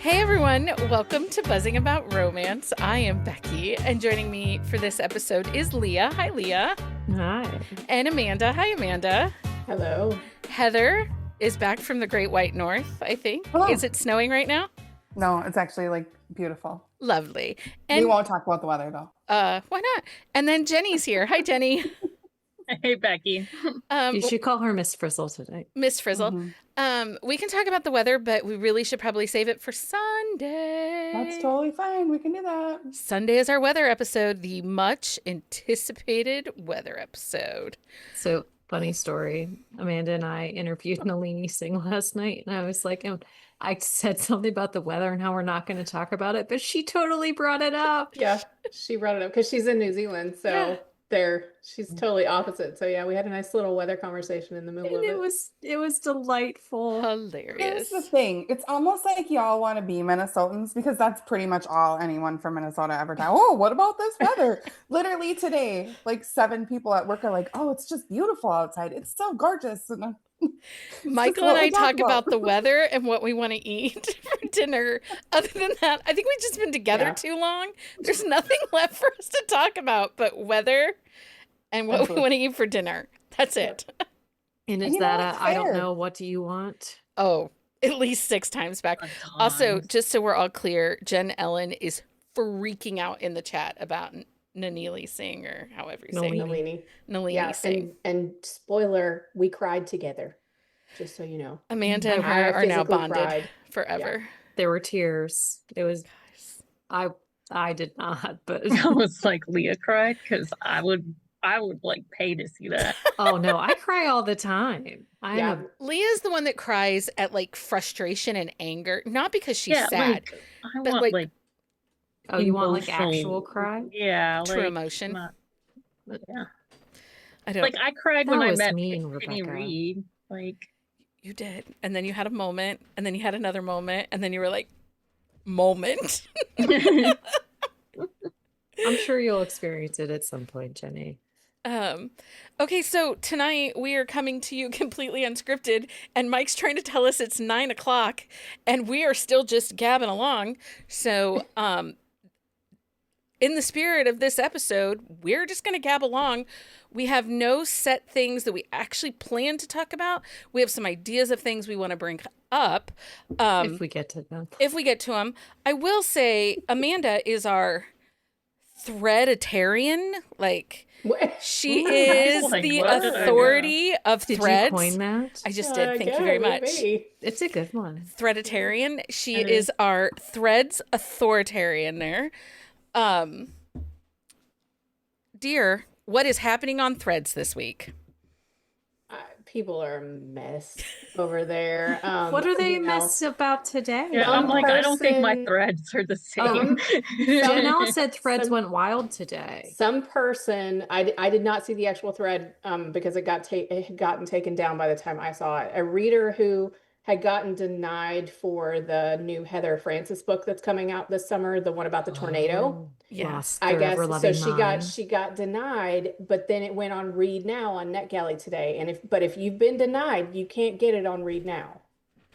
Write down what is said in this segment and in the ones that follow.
Hey everyone, welcome to Buzzing About Romance. I am Becky, and joining me for this episode is Leah. Hi, Leah. Hi. And Amanda. Hi, Amanda. Hello. Heather is back from the Great White North, I think. Hello. Is it snowing right now? No, it's actually beautiful. Lovely. And We won't talk about the weather though. why not? And then Jenny's here. Hi, Jenny. Hey, Becky. You should call her Miss Frizzle today. Miss Frizzle. Mm-hmm. We can talk about the weather, but we really should probably save it for Sunday. That's totally fine. We can do that. Sunday is our weather episode, the much anticipated weather episode. So, funny story. Amanda and I interviewed Nalini Singh last night, and I was like, I said something about the weather and how we're not going to talk about it, but she totally brought it up. Yeah, she brought it up because she's in New Zealand, so she's totally opposite. So yeah, we had a nice little weather conversation in the middle And of it. it was delightful. Hilarious. Here's the thing. It's almost like y'all want to be Minnesotans because that's pretty much all anyone from Minnesota ever does. Oh, what about this weather? Literally today, 7 people at work are like, oh, it's just beautiful outside. It's so gorgeous. And Michael and I talk about the weather and what we want to eat for dinner. Other than that, I think we've just been together too long. There's nothing left for us to talk about but weather and what we want to eat for dinner. That's it. And is that I don't know, what do you want? Oh, at least 6 times back. Also, just so we're all clear, Jen Ellen is freaking out in the chat about Nanili Singh, or however you say it. Nalini Singh. And spoiler, we cried together. Just so you know, Amanda and her are now bonded cried forever. Yeah. There were tears. It was, I did not, but I was like, Leah cried because I would pay to see that. oh no, I cry all the time. Leah's the one that cries at frustration and anger, not because she's sad, I but want oh, you want emotional- actual cry? Yeah, true emotion. Yeah, I don't. I cried when I met mean, Jenny Rebecca. Reed. You did, and then you had a moment, and then you had another moment, and then you were like, moment. I'm sure you'll experience it at some point, Jenny. Okay, so tonight we are coming to you completely unscripted, and Mike's trying to tell us it's 9:00, and we are still just gabbing along. So, in the spirit of this episode, we're just going to gab along. We have no set things that we actually plan to talk about. We have some ideas of things we want to bring up. If we get to them. I will say Amanda is our threaditarian. She is the authority of threads. Did you coin that? I just did. Thank you very much. It's a good one. Threaditarian. She is our threads authoritarian there. Dear, what is happening on Threads this week? People are a mess over there. What are they mess about today? Yeah, I'm I don't think my threads are the same. Janelle said Threads went wild today. Some person, I did not see the actual thread because it had gotten taken down by the time I saw it. A reader who had gotten denied for the new Heather Francis book that's coming out this summer, the one about the tornado. Yes, I guess so. She got denied, but then it went on Read Now on NetGalley today. And if you've been denied, you can't get it on Read Now.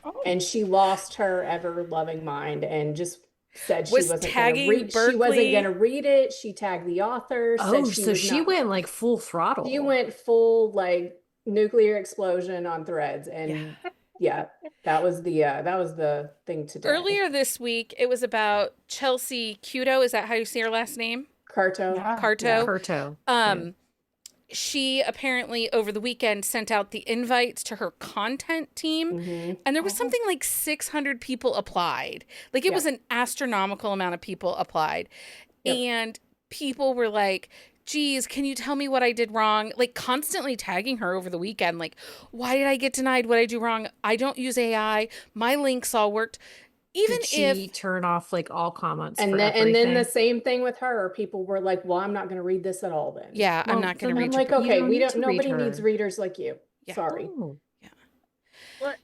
Oh. And she lost her ever loving mind and just said she wasn't going to read it. She tagged the author. Oh, so she went full throttle. She went full nuclear explosion on Threads, and yeah, that was the thing today. Earlier this week, it was about Chelsea Cuto. Is that how you say her last name? Carto. Yeah. Carto. Carto. She apparently over the weekend sent out the invites to her content team, and there was something like 600 people applied. It was an astronomical amount of people applied, and people were like, geez, can you tell me what I did wrong? Constantly tagging her over the weekend. Why did I get denied? What did I do wrong? I don't use AI. My links all worked. Did she turn off all comments? And then the same thing with her. People were like, well, I'm not going to read this at all then. Yeah, I'm not going to read. I'm like, okay, nobody needs readers like you. Yeah. Sorry. Oh.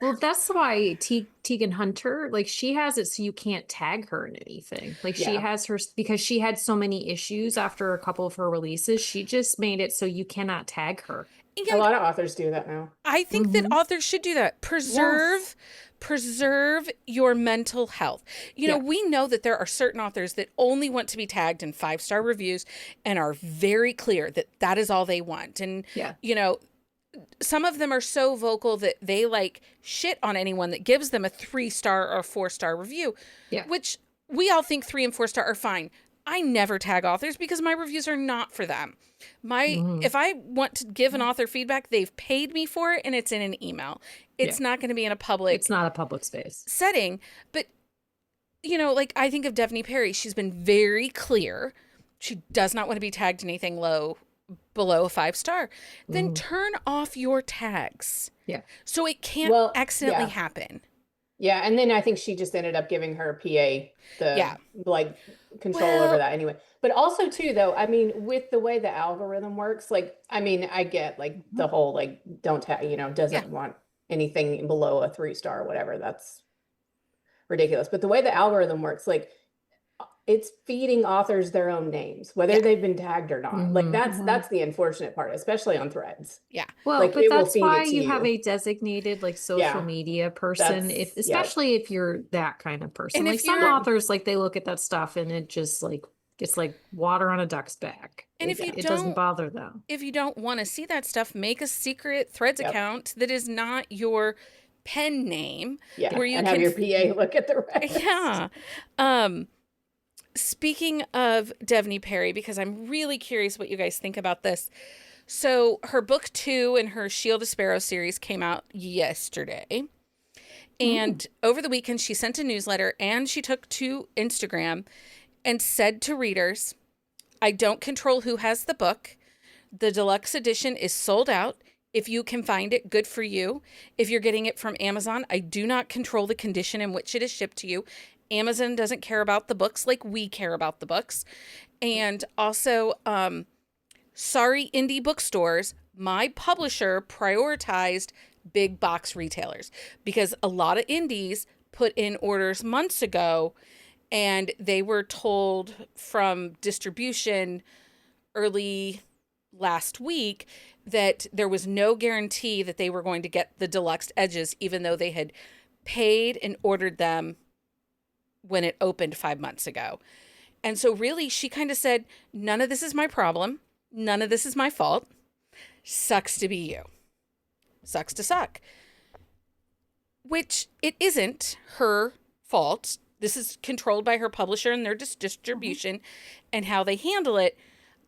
Well, that's why Tegan Hunter, she has it so you can't tag her in anything. She has her, because she had so many issues after a couple of her releases, she just made it so you cannot tag her. A lot of authors do that now. I think that authors should do that. Preserve preserve your mental health. You know, we know that there are certain authors that only want to be tagged in 5-star reviews and are very clear that that is all they want. And, you know, some of them are so vocal that they like shit on anyone that gives them a 3-star or 4-star review, which we all think 3 and 4-star are fine. I never tag authors because my reviews are not for them. If I want to give an author feedback, they've paid me for it and it's in an email. It's not going to be in a public. It's not a public space setting. But, you know, like I think of Devney Perry. She's been very clear. She does not want to be tagged anything below a 5-star. Then turn off your tags. Yeah. So it can't accidentally happen. Yeah, and then I think she just ended up giving her PA the like control over that anyway. But also too, though, I mean, with the way the algorithm works, like, I mean, I get like the whole like don't tag, you know, doesn't want anything below a 3-star or whatever. That's ridiculous. But the way the algorithm works, like, it's feeding authors their own names, whether they've been tagged or not. Like that's the unfortunate part, especially on Threads. Yeah. Well, like, but that's why you have a designated like social media person, especially if you're that kind of person. And like some authors, like they look at that stuff and it just like it's like water on a duck's back. And if it doesn't bother them. If you don't want to see that stuff, make a secret Threads account that is not your pen name. Yeah. Where you can have your PA look at the rest. Yeah. Speaking of Devney Perry, because I'm really curious what you guys think about this. So her book 2 in her Shield of Sparrow series came out yesterday. And over the weekend, she sent a newsletter and she took to Instagram and said to readers, I don't control who has the book. The deluxe edition is sold out. If you can find it, good for you. If you're getting it from Amazon, I do not control the condition in which it is shipped to you. Amazon doesn't care about the books like we care about the books. And also, sorry, indie bookstores, my publisher prioritized big box retailers because a lot of indies put in orders months ago and they were told from distribution early last week that there was no guarantee that they were going to get the deluxe edges, even though they had paid and ordered them when it opened 5 months ago. And so really she kind of said, none of this is my problem. None of this is my fault. Sucks to be you. Sucks to suck. Which it isn't her fault. This is controlled by her publisher and their distribution and how they handle it.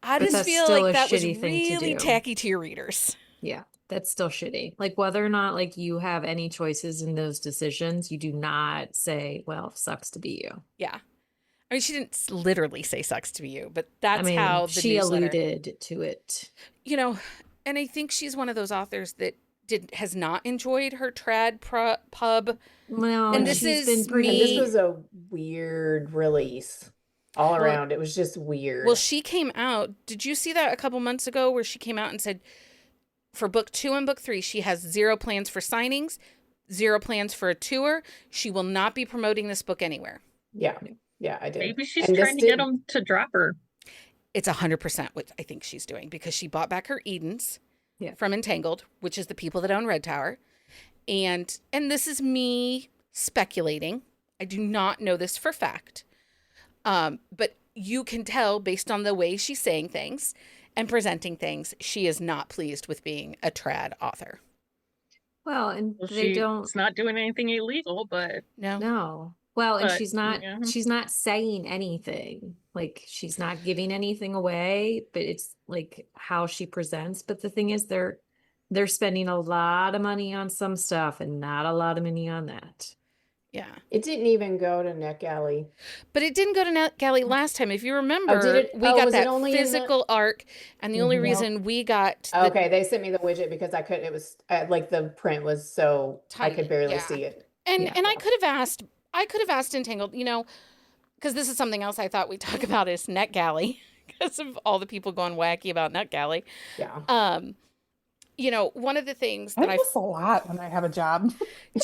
I just feel like that was really tacky to your readers. Yeah, that's still shitty. Like whether or not like you have any choices in those decisions, you do not say, well, sucks to be you. Yeah. I mean, she didn't literally say sucks to be you, but that's how she alluded to it. You know, and I think she's one of those authors that has not enjoyed her trad pub. Well, and this is me. This was a weird release. All around, it was just weird. Well, she came out. Did you see that a couple months ago where she came out and said for book 2 and book 3, she has 0 plans for signings, 0 plans for a tour. She will not be promoting this book anywhere. Yeah. Yeah, I did. Maybe she's trying to get them to drop her. It's 100% what I think she's doing because she bought back her Edens from Entangled, which is the people that own Red Tower. And this is me speculating. I do not know this for fact. But you can tell based on the way she's saying things and presenting things, she is not pleased with being a trad author. Well, and it's not doing anything illegal, but no. Well, and she's not saying anything. Like she's not giving anything away, but it's like how she presents. But the thing is they're spending a lot of money on some stuff and not a lot of money on that. Yeah. It didn't even go to NetGalley. But it didn't go to NetGalley last time. If you remember, we got that physical arc. And the only reason we got... Okay, they sent me the widget because I couldn't... It was like the print was so... tiny. I could barely see it. And I could have asked Entangled, you know, because this is something else I thought we'd talk about is NetGalley because of all the people going wacky about NetGalley. Yeah. You know, one of the things that I miss a lot when I have a job.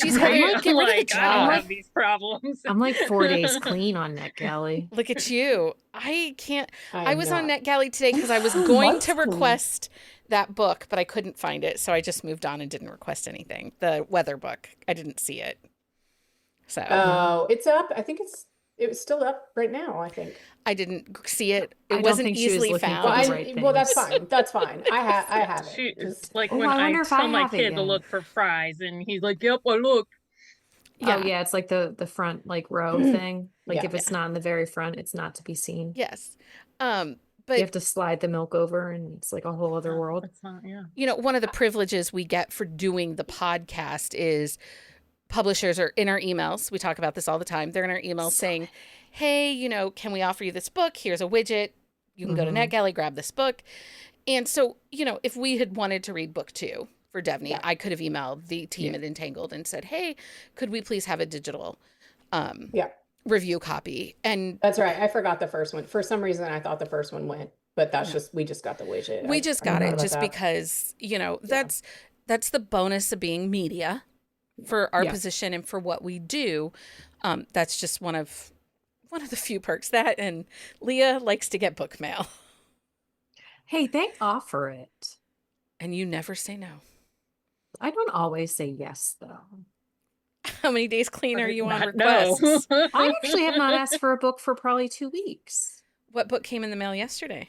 She's having get rid of the job. I don't have these problems. I'm like 4 days clean on NetGalley. Look at you. I can't. I was on NetGalley today because I was going to request that book, but I couldn't find it. So I just moved on and didn't request anything. The weather book. I didn't see it. So Oh, it's up. I think it was still up right now, I think. I didn't see it. I It don't wasn't think she was easily looking for found. the right Well, that's things. fine. That's fine. I have it. It's Just like Oh, when I I wonder if I tell my have it kid to yet. look for fries, and he's like, "Yep, I looked." Yeah. Oh yeah, it's like the front like row thing. Like Yeah. if it's not in the very front, it's not to be seen. Yes. You But have to slide the milk over and it's like a whole other Oh, world. it's not, yeah. one of the privileges we get for doing the podcast is publishers are in our emails. We talk about this all the time. They're in our emails saying, hey, can we offer you this book? Here's a widget. You can go to NetGalley, grab this book. And so, if we had wanted to read book 2 for Devney, I could have emailed the team at Entangled and said, hey, could we please have a digital review copy? And that's right. I forgot the first one. For some reason, I thought the first one went, but we just got the widget. we just got forgot it about just that. because, that's the bonus of being media for our position and for what we do. That's just one of the few perks. That and Leah likes to get book mail. Hey, they offer it. And you never say no. I don't always say yes though. How many days clean are you on Not- requests? No. I actually have not asked for a book for probably 2 weeks. What book came in the mail yesterday?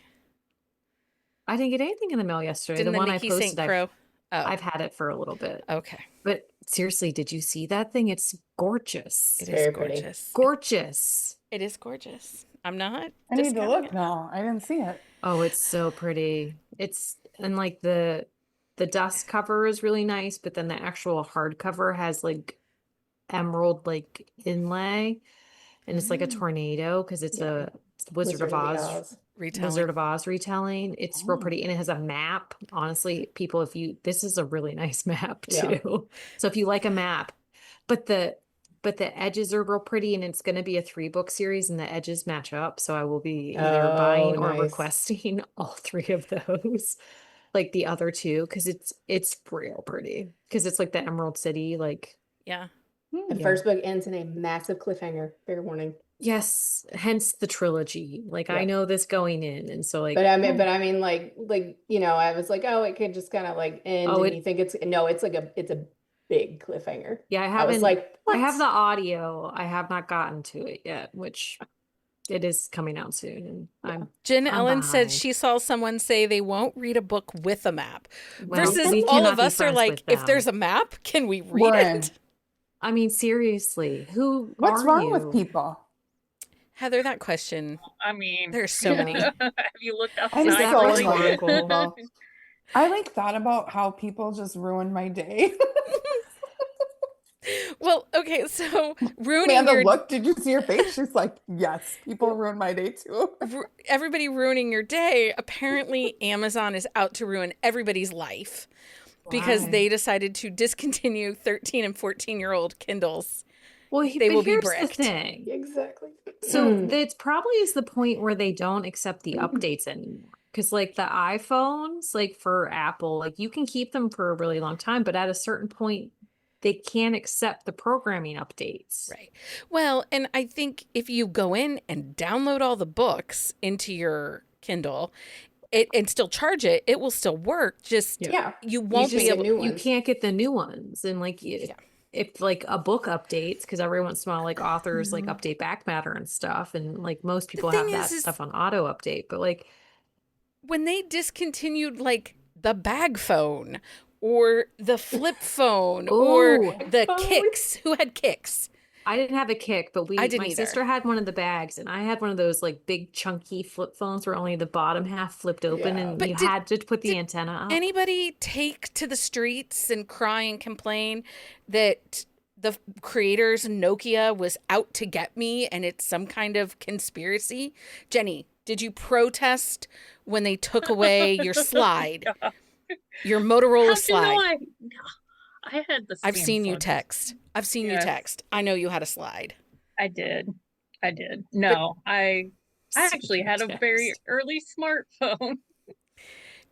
I didn't get anything in the mail yesterday. Didn't the one Nikki I posted, St. Crow? I've had it for a little bit. Okay. But seriously, did you see that thing? It's gorgeous. It is very pretty. gorgeous. Gorgeous. It is gorgeous. I'm not. I need to discounting look it. now. I didn't see it. Oh, it's so pretty. And like the dust cover is really nice, but then the actual hardcover has like emerald like inlay, and it's like a tornado because it's a Wizard of Oz Retelling. Wizard of Oz retelling. It's real pretty, and it has a map. Honestly, people, this is a really nice map too. Yeah. So if you like a map, but the edges are real pretty, and it's going to be a 3-book series, and the edges match up. So I will be either buying or nice. requesting all 3 of those, like the other 2, because it's real pretty. Because it's like the Emerald City, like Yeah. The first book ends in a massive cliffhanger. Fair warning. yes, hence the trilogy. Like I Yeah. know this going in, and so like. But I mean, like I was like, oh, it could just kind of like end, and you think it's a big cliffhanger. Yeah, I was like, I have what? the audio. I have not gotten to it yet, which it is coming out soon. And Jen I'm Ellen said behind. she saw someone say they won't read a book with a map. Well, Versus we all cannot of be us are friends like, with if them. there's a map, can we read We're in. it? I mean, seriously, What's are wrong you? with people? Heather, that question. I mean, There's so many. Have you looked I'm outside? that so in love with rhetorical? people. I like thought about how people just ruin my day. Well, okay, so ruining Amanda, your look, did you see her face? She's like, yes, people ruin my day too. everybody ruining your day. Apparently, Amazon is out to ruin everybody's life because Why? they decided to discontinue 13 and 14-year-old Kindles. Well, They but will be here's bricked. the thing. Exactly. So it's probably is the point where they don't accept the updates anymore. Because like the iPhones, like for Apple, like you can keep them for a really long time, but at a certain point, they can't accept the programming updates. Right. Well, and I think if you go in and download all the books into your Kindle and still charge it, it will still work. Just Yeah. you won't You be just- able. new You ones. can't get the new ones, and like if like a book updates, because every once in a while like authors like update back matter and stuff, and like most people have thing that is stuff on auto update, but like When they discontinued like the bag phone or the flip phone or Ooh. the Kicks, who had Kicks? I didn't have a Kick, but I didn't my either. sister had one of the bags, and I had one of those like big chunky flip phones where only the bottom half flipped open, Yeah. and But you did- had to put the antenna up. Anybody take to the streets and cry and complain that the creators Nokia was out to get me and it's some kind of conspiracy? Jenny, did you protest when they took away your slide, your Motorola How'd you know slide? I had the I've seen you Samsung. text. I've seen you Yes. text. I know you had a slide. I did. No, I actually had a very Text. early smartphone.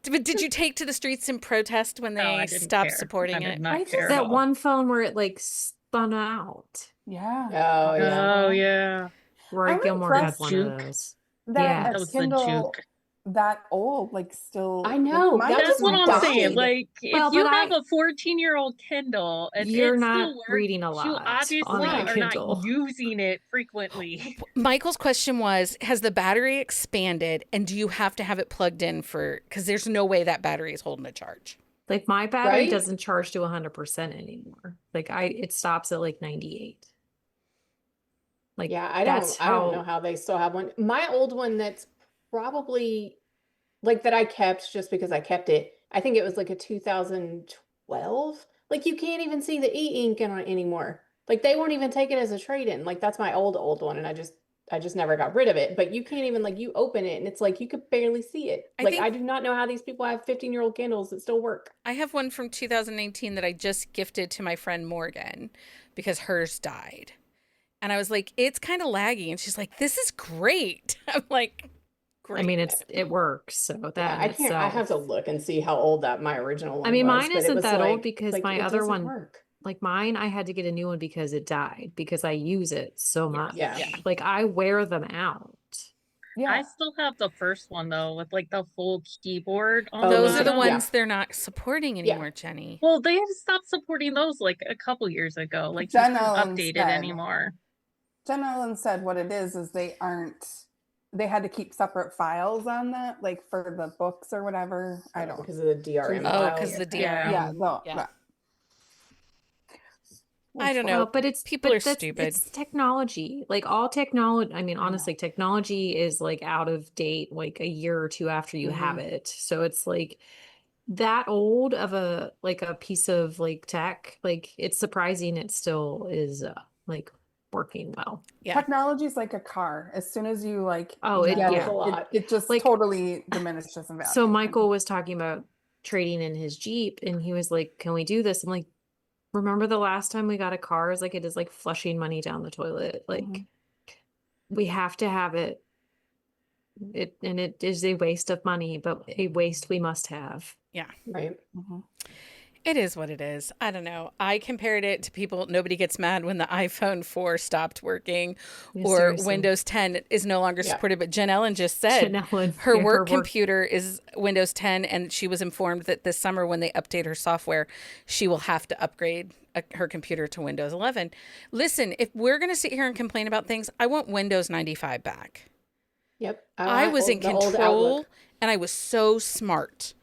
But did you take to the streets and protest when No, I they didn't stopped care. supporting I did it? not I just- care at That all. one phone where it like spun out. Yeah. Oh yeah. Oh yeah, Rory I'm Gilmore had impressed, one Juke. of those. That Yeah. that was Kindle, the juke. that old, like still. I know, Like, mine that That's was what just I'm saying. died. Like, Well, if you but have a 14-year-old Kindle and you're it not still works, reading a you lot on obviously that Right. are not Kindle. using it frequently. Michael's question was, has the battery expanded and do you have to have it plugged in because there's no way that battery is holding a charge. Like my battery Right? doesn't charge to 100% anymore. Like it stops at like 98. Like Yeah, that's I don't know how how they still have one. My old one that's probably like that I kept just because I kept it. I think it was like a 2012. Like you can't even see the e-ink on it anymore. Like they won't even take it as a trade-in. Like that's my old one and I just never got rid of it. But you can't even like you open it and it's like you could barely see it. I Like think I do not know how these people have 15-year-old Kindles that still work. I have one from 2019 that I just gifted to my friend Morgan because hers died. And I was like, it's kind of laggy. And she's like, this is great. I'm like, great. I mean it works. So that Yeah, in I can't. I itself. have to look and see how old that my original one I mean, was. mine But it isn't was that old like because my it other doesn't one, work. like mine, I had to get a new one because it died because I use it so much. Yeah. Like I wear them out. yeah. I still have the first one though, with like the full keyboard on Oh, the me Those are too. the bottom. Yeah. ones they're not supporting anymore, Jenny. Well, they have stopped supporting those like a couple years ago. Like just Jen didn't Ellen update it said- anymore. Jen Ellen said what it is they had to keep separate files on that, like for the books or whatever. I don't know. because of the DRM Oh, files. because the DRM. Yeah, Yeah. that. I don't know. Well, but People are that's stupid. It's technology. Like all technology, I mean, honestly, technology is like out of date like a year or two after you have it. So it's like that old of a like a piece of like tech, like it's surprising it still is like working well. Yeah. Technology is like a car. As soon as you like Yeah, yeah. a lot. it just Like- totally diminishes in value. So Michael was talking about trading in his Jeep and he was like, can we do this? I'm like, remember the last time we got a car? It's like it is like flushing money down the toilet. Like we have to have it. And it is a waste of money, but a waste we must have. Yeah. Right. It is what it is. I don't know. I compared it to people. Nobody gets mad when the iPhone 4 stopped working Yeah, or seriously. Windows 10 is no longer Yeah. supported. But Jen Ellen just said Jen Ellen, her yeah, work computer is Windows 10. And she was informed that this summer when they update her software, she will have to upgrade her computer to Windows 11. Listen, if we're going to sit here and complain about things, I want Windows 95 back. Yep. I was in the old control Outlook. and I was so smart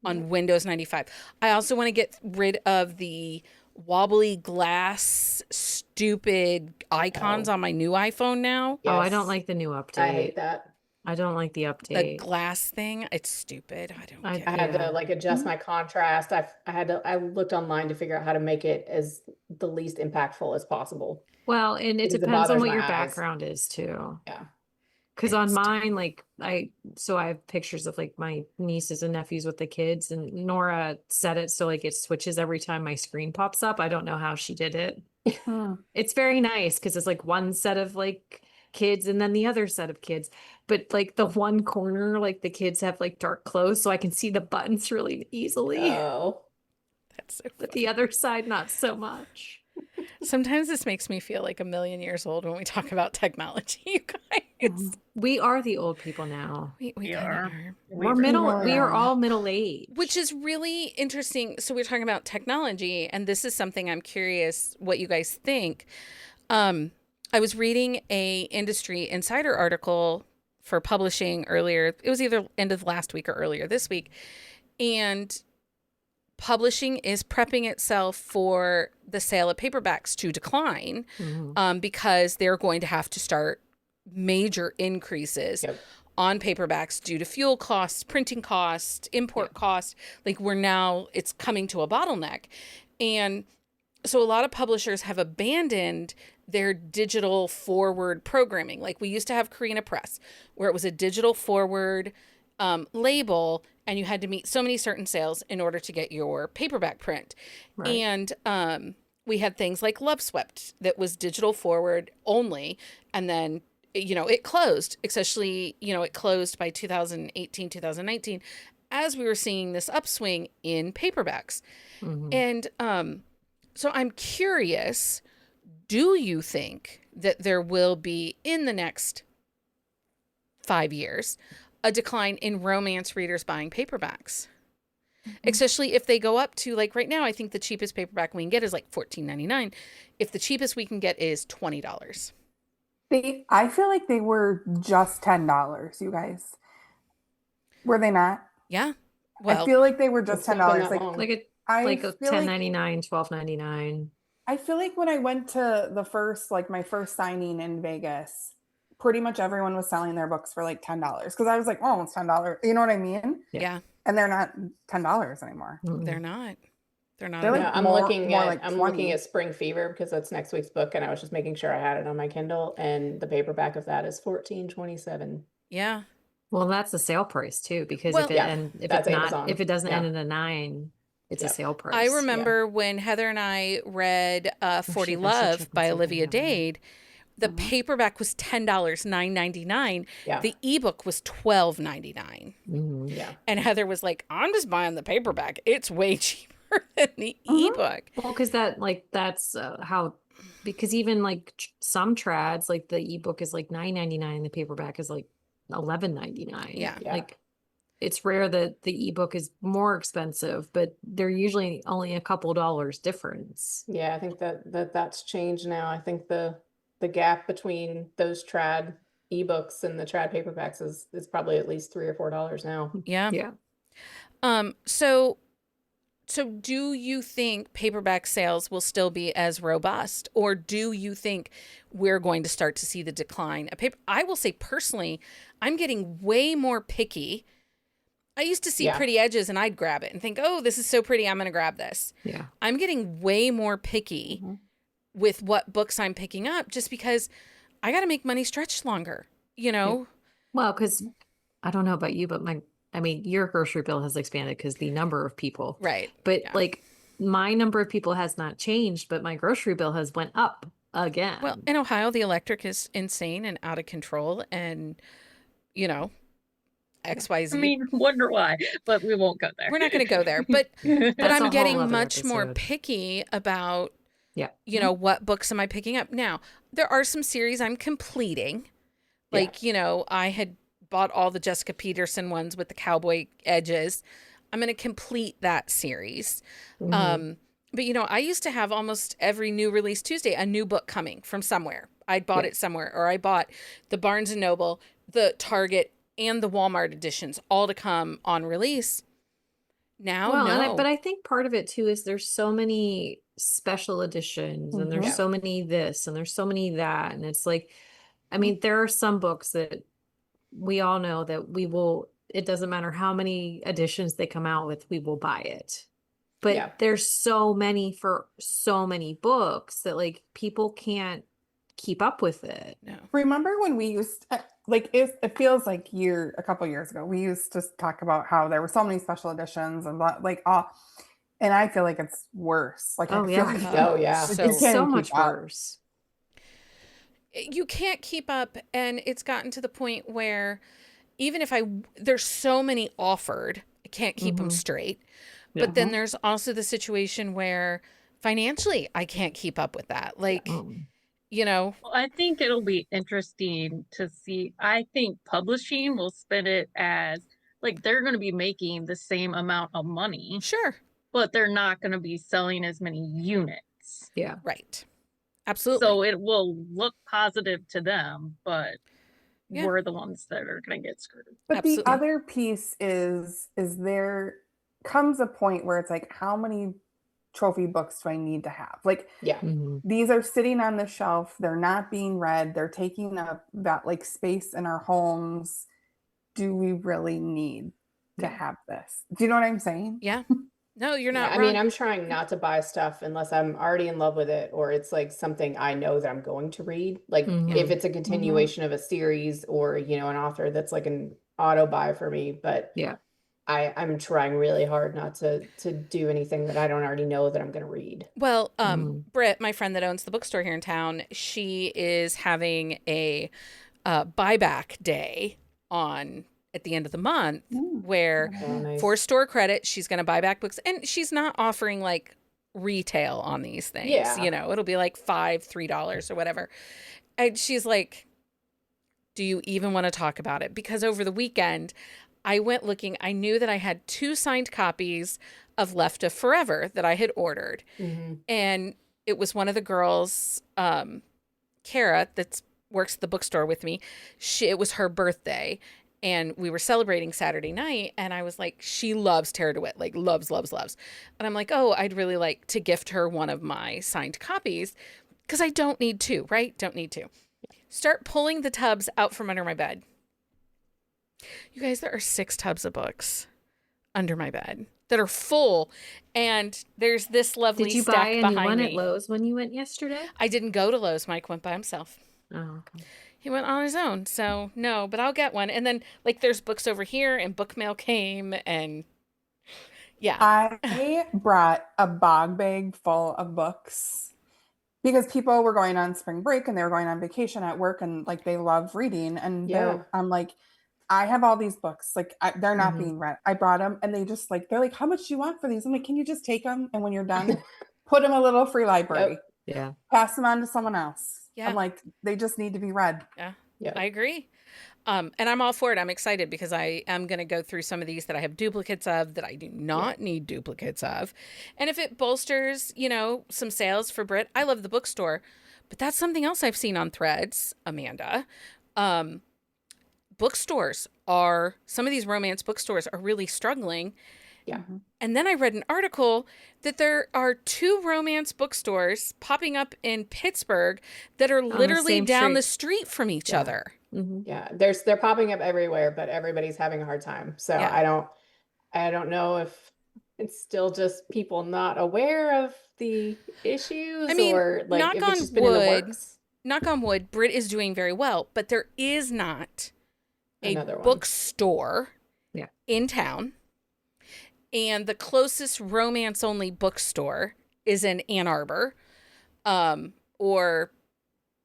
on Windows 95. I also want to get rid of the wobbly glass, stupid icons on my new iPhone now. Oh, I Yes. don't like the new update. I hate that. I don't like the The update. glass thing, it's stupid. I don't I- get I it. had Yeah. to like adjust my contrast. I looked online to figure out how to make it as the least impactful as possible. Well, and it Because it depends on bothers what my your eyes. background is too. Yeah. Because on It's mine, like I have pictures of like my nieces and nephews with the kids, and Nora set it so like it switches every time my screen pops up. I don't know how she did it. It's very nice because it's like one set of like kids and then the other set of kids. But like the one corner, like the kids have like dark clothes, so I can see the buttons really easily. Oh. That's so But funny. the other side, not so much. Sometimes this makes me feel like a million years old when we talk about technology, you guys. We are the old people now. We We kinda are. are. We're middle. really We are are. all middle aged. Which is really interesting. So we're talking about technology, and this is something I'm curious what you guys think. I was reading a industry insider article for publishing earlier. It was either end of last week or earlier this week. And publishing is prepping itself for the sale of paperbacks to decline because they're going to have to start major increases Yep. on paperbacks due to fuel costs, printing costs, import costs. Like it's coming to a bottleneck. And so a lot of publishers have abandoned their digital forward programming. Like we used to have Carina Press, where it was a digital forward label, and you had to meet so many certain sales in order to get your paperback print. Right. And we had things like Love Swept that was digital forward only, and then it closed, especially it closed by 2018, 2019, as we were seeing this upswing in paperbacks. And so I'm curious, do you think that there will be in the next 5 years a decline in romance readers buying paperbacks. Especially if they go up to, like right now, I think the cheapest paperback we can get is like $14.99. If the cheapest we can get is $20. I feel like they were just $10, you guys. Were they not? Yeah. Well, I feel like they were just It's not been $10. that long. Like a I like a feel like $10.99, $12.99. I feel like when I went to my first signing in Vegas, pretty much everyone was selling their books for like $10 because I was like, oh, it's $10. You know what I mean? yeah, And they're not $10 anymore. they're not. They're not. They're at like all. I'm more looking like at 20. Spring Fever because that's next week's book, and I was just making sure I had it on my Kindle, and the paperback of that is $14.27. Yeah. Well, that's the sale price too, because Well- if it Yeah, and if that's it's Amazon. not if it doesn't Yeah. end in a 9, it's a Yep. sale price. I remember when Heather and I read 40 shit, I should Love check and by see if I Olivia have it. Dade. The paperback was $10, $9.99. Yeah. The ebook was $12.99. Mhm. Yeah. And Heather was like, I'm just buying the paperback. It's way cheaper than the ebook. Well, because that's how, because even like some trads, like the ebook is like $9.99, the paperback is like $11.99. Yeah. Yeah. Like it's rare that the ebook is more expensive, but they're usually only a couple dollars difference. Yeah, I think that's changed now. I think the gap between those trad ebooks and the trad paperbacks is probably at least $3 or $4 now. Yeah. Yeah. So do you think paperback sales will still be as robust, or do you think we're going to start to see the decline of paper? I will say personally, I'm getting way more picky. I used to see Yeah. pretty edges and I'd grab it and think, oh, this is so pretty, I'm going to grab this. Yeah. I'm getting way more picky with what books I'm picking up just because I got to make money stretch longer, you know? Well, because I don't know about you, but your grocery bill has expanded because the number of people. Right. But Yeah. like my number of people has not changed, but my grocery bill has went up again. Well, in Ohio, the electric is insane and out of control and, you know, XYZ. I mean, wonder why, but we won't go there. We're not going to go there, but That's a I'm whole getting other much more episode. picky about, Yeah. you know, what books am I picking up? Now, there are some series I'm completing. Like, you know, I had bought all the Jessica Peterson ones with the cowboy edges. I'm going to complete that series. Mhm. But, you know, I used to have almost every new release Tuesday, a new book coming from somewhere. I bought it somewhere, or I bought the Barnes and Noble, the Target, and the Walmart editions all to come on release. Now, Well, no. but I think part of it too is there's so many special editions and there's Mhm. so many this and there's so many that. And it's like, I mean, there are some books that we all know that it doesn't matter how many editions they come out with, we will buy it. But Yeah. there's so many for so many books that like people can't keep up with it. No. Remember when we used it feels like a couple years ago, we used to talk about how there were so many special editions and and I feel like it's worse. Like Oh, I yeah. feel like Oh, yeah. So- It's can't so keep much up. worse. You can't keep up, and it's gotten to the point where even if there's so many offered, I can't keep them straight. But then there's also the situation where financially I can't keep up with that. Like, you know, Well, I think it'll be interesting to see. I think publishing will spin it as like they're going to be making the same amount of money, sure. but they're not going to be selling as many units. Yeah. Right. Absolutely. So it will look positive to them, but Yeah. we're the ones that are going to get screwed. But Absolutely. the other piece is there comes a point where it's like, how many trophy books do I need to have? Like, Yeah. Mhm. these are sitting on the shelf, they're not being read, they're taking up that like space in our homes. Do we really need to have this? Do you know what I'm saying? Yeah. No, you're not Yeah, I wrong. mean, I'm trying not to buy stuff unless I'm already in love with it or it's like something I know that I'm going to read. Like Mhm. if it's a continuation of a series or, you know, an author that's like an auto buy for me. But Yeah. I'm trying really hard not to do anything that I don't already know that I'm going to read. Well, Britt, my friend that owns the bookstore here in town, she is having a buyback day at the end of the month where Oh, nice. for store credit, she's going to buy back books, and she's not offering like retail on these things. Yeah. You know, it'll be like $3 or whatever. And she's like, Do you even want to talk about it? Because over the weekend, I went looking. I knew that I had 2 signed copies of Left of Forever that I had ordered. Mm-hmm. And it was one of the girls, Kara, that works at the bookstore with me. It was her birthday. And we were celebrating Saturday night. And I was like, she loves Tara DeWitt, like loves, loves, loves. And I'm like, oh, I'd really like to gift her one of my signed copies because I don't need 2, right? Don't need 2. Start pulling the tubs out from under my bed. You guys, there are 6 tubs of books under my bed that are full. And there's this lovely Did you stack buy a behind new one me. at Lowe's when you went yesterday? I didn't go to Lowe's. Mike went by himself. Oh, okay. He went on his own. So no, but I'll get one. And then like there's books over here and book mail came and yeah. I brought a bog bag full of books because people were going on spring break and they were going on vacation at work and like they love reading. And I'm like, I have all these books. Like they're not being read. I brought them and they just like, they're like, how much do you want for these? I'm like, can you just take them? And when you're done, put them in a little free library. Yep. Yeah. Pass them on to someone else. Yeah. I'm like, they just need to be read. Yeah. Yep. I agree. And I'm all for it. I'm excited because I am going to go through some of these that I have duplicates of that I do not need duplicates of. And if it bolsters, you know, some sales for Brit, I love the bookstore, but that's something else I've seen on Threads, Amanda. Bookstores some of these romance bookstores are really struggling. Yeah. And then I read an article that there are 2 romance bookstores popping up in Pittsburgh that are literally down the street from each other. Mm-hmm. Yeah, they're popping up everywhere, but everybody's having a hard time. So Yeah. I don't know if it's still just people not aware of the issues, I mean, or like knock if on it's just been in the wood. works. Knock on wood, Brit is doing very well, but there is not a Another one. bookstore Yeah. in town. And the closest romance-only bookstore is in Ann Arbor, or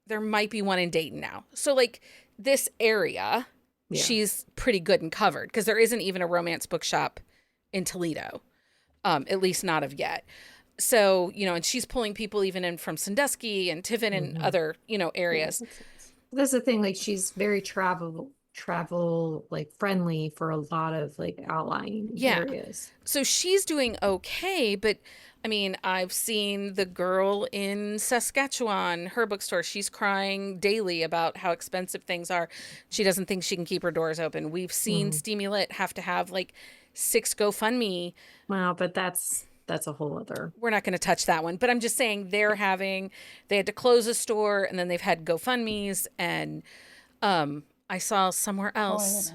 there might be one in Dayton now. So, like, this area, she's pretty good and covered because there isn't even a romance bookshop in Toledo, at least not of yet. So, you know, and she's pulling people even in from Sandusky and Tiffin and other, you know, areas. That's the thing. Like she's very travel like friendly for a lot of like outlying areas. So she's doing okay, but I mean, I've seen the girl in Saskatchewan, her bookstore, she's crying daily about how expensive things are. She doesn't think she can keep her doors open. We've seen Steamy Lit have to have like 6 GoFundMe. Wow, but that's a whole other. We're not going to touch that one, but I'm just saying they had to close a store and then they've had GoFundMes and I saw somewhere else,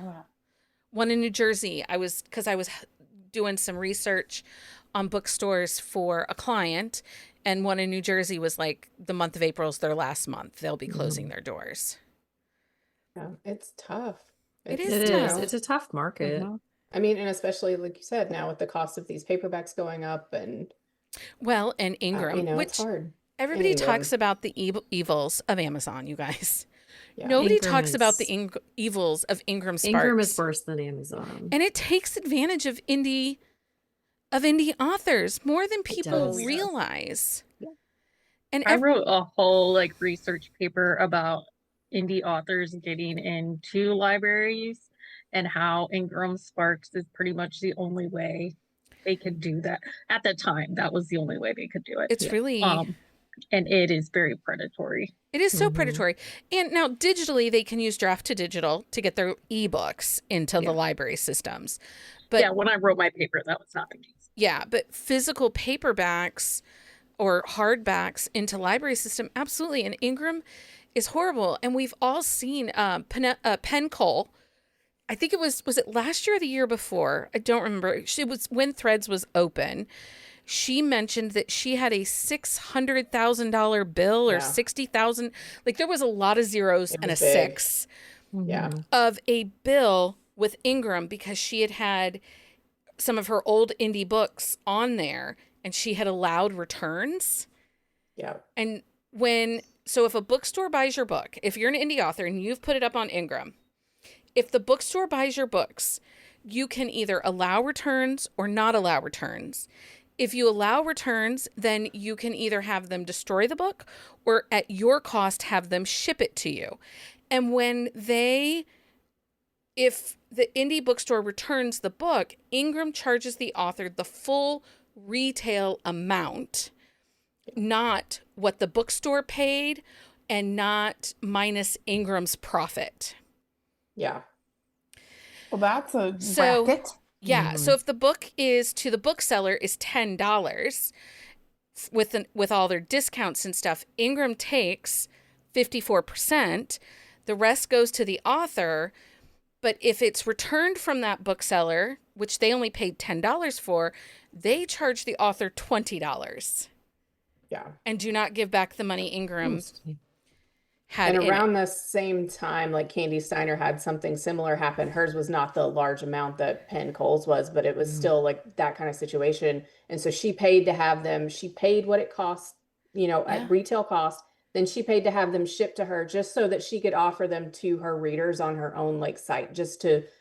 one in New Jersey. Because I was doing some research on bookstores for a client, and one in New Jersey was like the month of April is their last month. They'll be closing their doors. Yeah, it's tough. It It's, is you tough. know, It's a tough market. I mean, and especially like you said, now with the cost of these paperbacks going up, and Well, and Ingram, you know, which it's hard. everybody Ingram. talks about the evils of Amazon, you guys. Yeah. Nobody Ingram talks about is- the evils of Ingram Sparks. Ingram is worse than Amazon. And it takes advantage of indie authors more than people does. realize. Yeah. And I wrote a whole like research paper about indie authors getting into libraries and how Ingram Sparks is pretty much the only way they could do that. At the time, that was the only way they could do it. it's really And it is very predatory. it is so predatory. And now digitally they can use draft to digital to get their ebooks into the library systems. But yeah, when I wrote my paper, that was not the case. yeah, but physical paperbacks or hardbacks into library system, absolutely. And Ingram is horrible. And we've all seen Pencole. I think it was it last year or the year before? I don't remember. She was when Threads was open. She mentioned that she had a $600,000 bill or 60,000. Like there was a lot of zeros and a was big. 6 Yeah. of a bill with Ingram because she had some of her old indie books on there and she had allowed returns. Yeah. And if a bookstore buys your book, if you're an indie author and you've put it up on Ingram, if the bookstore buys your books, you can either allow returns or not allow returns. If you allow returns, then you can either have them destroy the book or at your cost have them ship it to you. And if the indie bookstore returns the book, Ingram charges the author the full retail amount, not what the bookstore paid and not minus Ingram's profit. Yeah. Well, that's a So, racket. yeah. So if the book to the bookseller is $10 with all their discounts and stuff, Ingram takes 54%. The rest goes to the author. But if it's returned from that bookseller, which they only paid $10 for, they charge the author $20. Yeah. And do not give back the money Ingram had. And around the same time, like Candy Steiner had something similar happen. Hers was not the large amount that Penn Coles was, but it was still like that kind of situation. And so she paid to have them. She paid what it cost, at retail cost. Then she paid to have them shipped to her just so that she could offer them to her readers on her own site,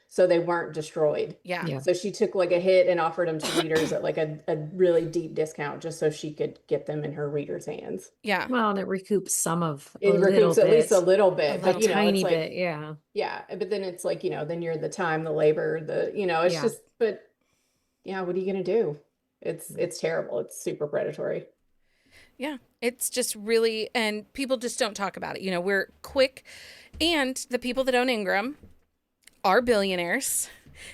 so they weren't destroyed. Yeah. So she took a hit and offered them to readers at a really deep discount just so she could get them in her readers' hands. Yeah. Well, and it recoups some of It recoups at least a little bit, but tiny it's bit, yeah. Yeah, but then it's then you're the time, the labor, it's just, but yeah, what are you gonna do? It's terrible. It's super predatory. Yeah, it's just really, and people just don't talk about it. We're quick, and the people that own Ingram are billionaires.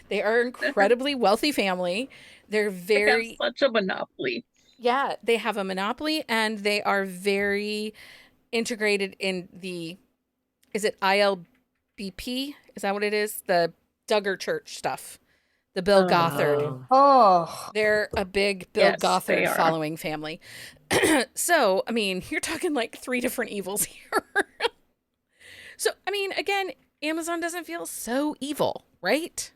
They are incredibly wealthy family. They're They have such a monopoly. Yeah, they have a monopoly, and they are very integrated in is it ILBP? Is that what it is? The Duggar Church stuff. The Bill Gothard. Oh. They're a big Bill Yes, Gothard they are. following family. So, you're talking 3 different evils here. So, again, Amazon doesn't feel so evil, right?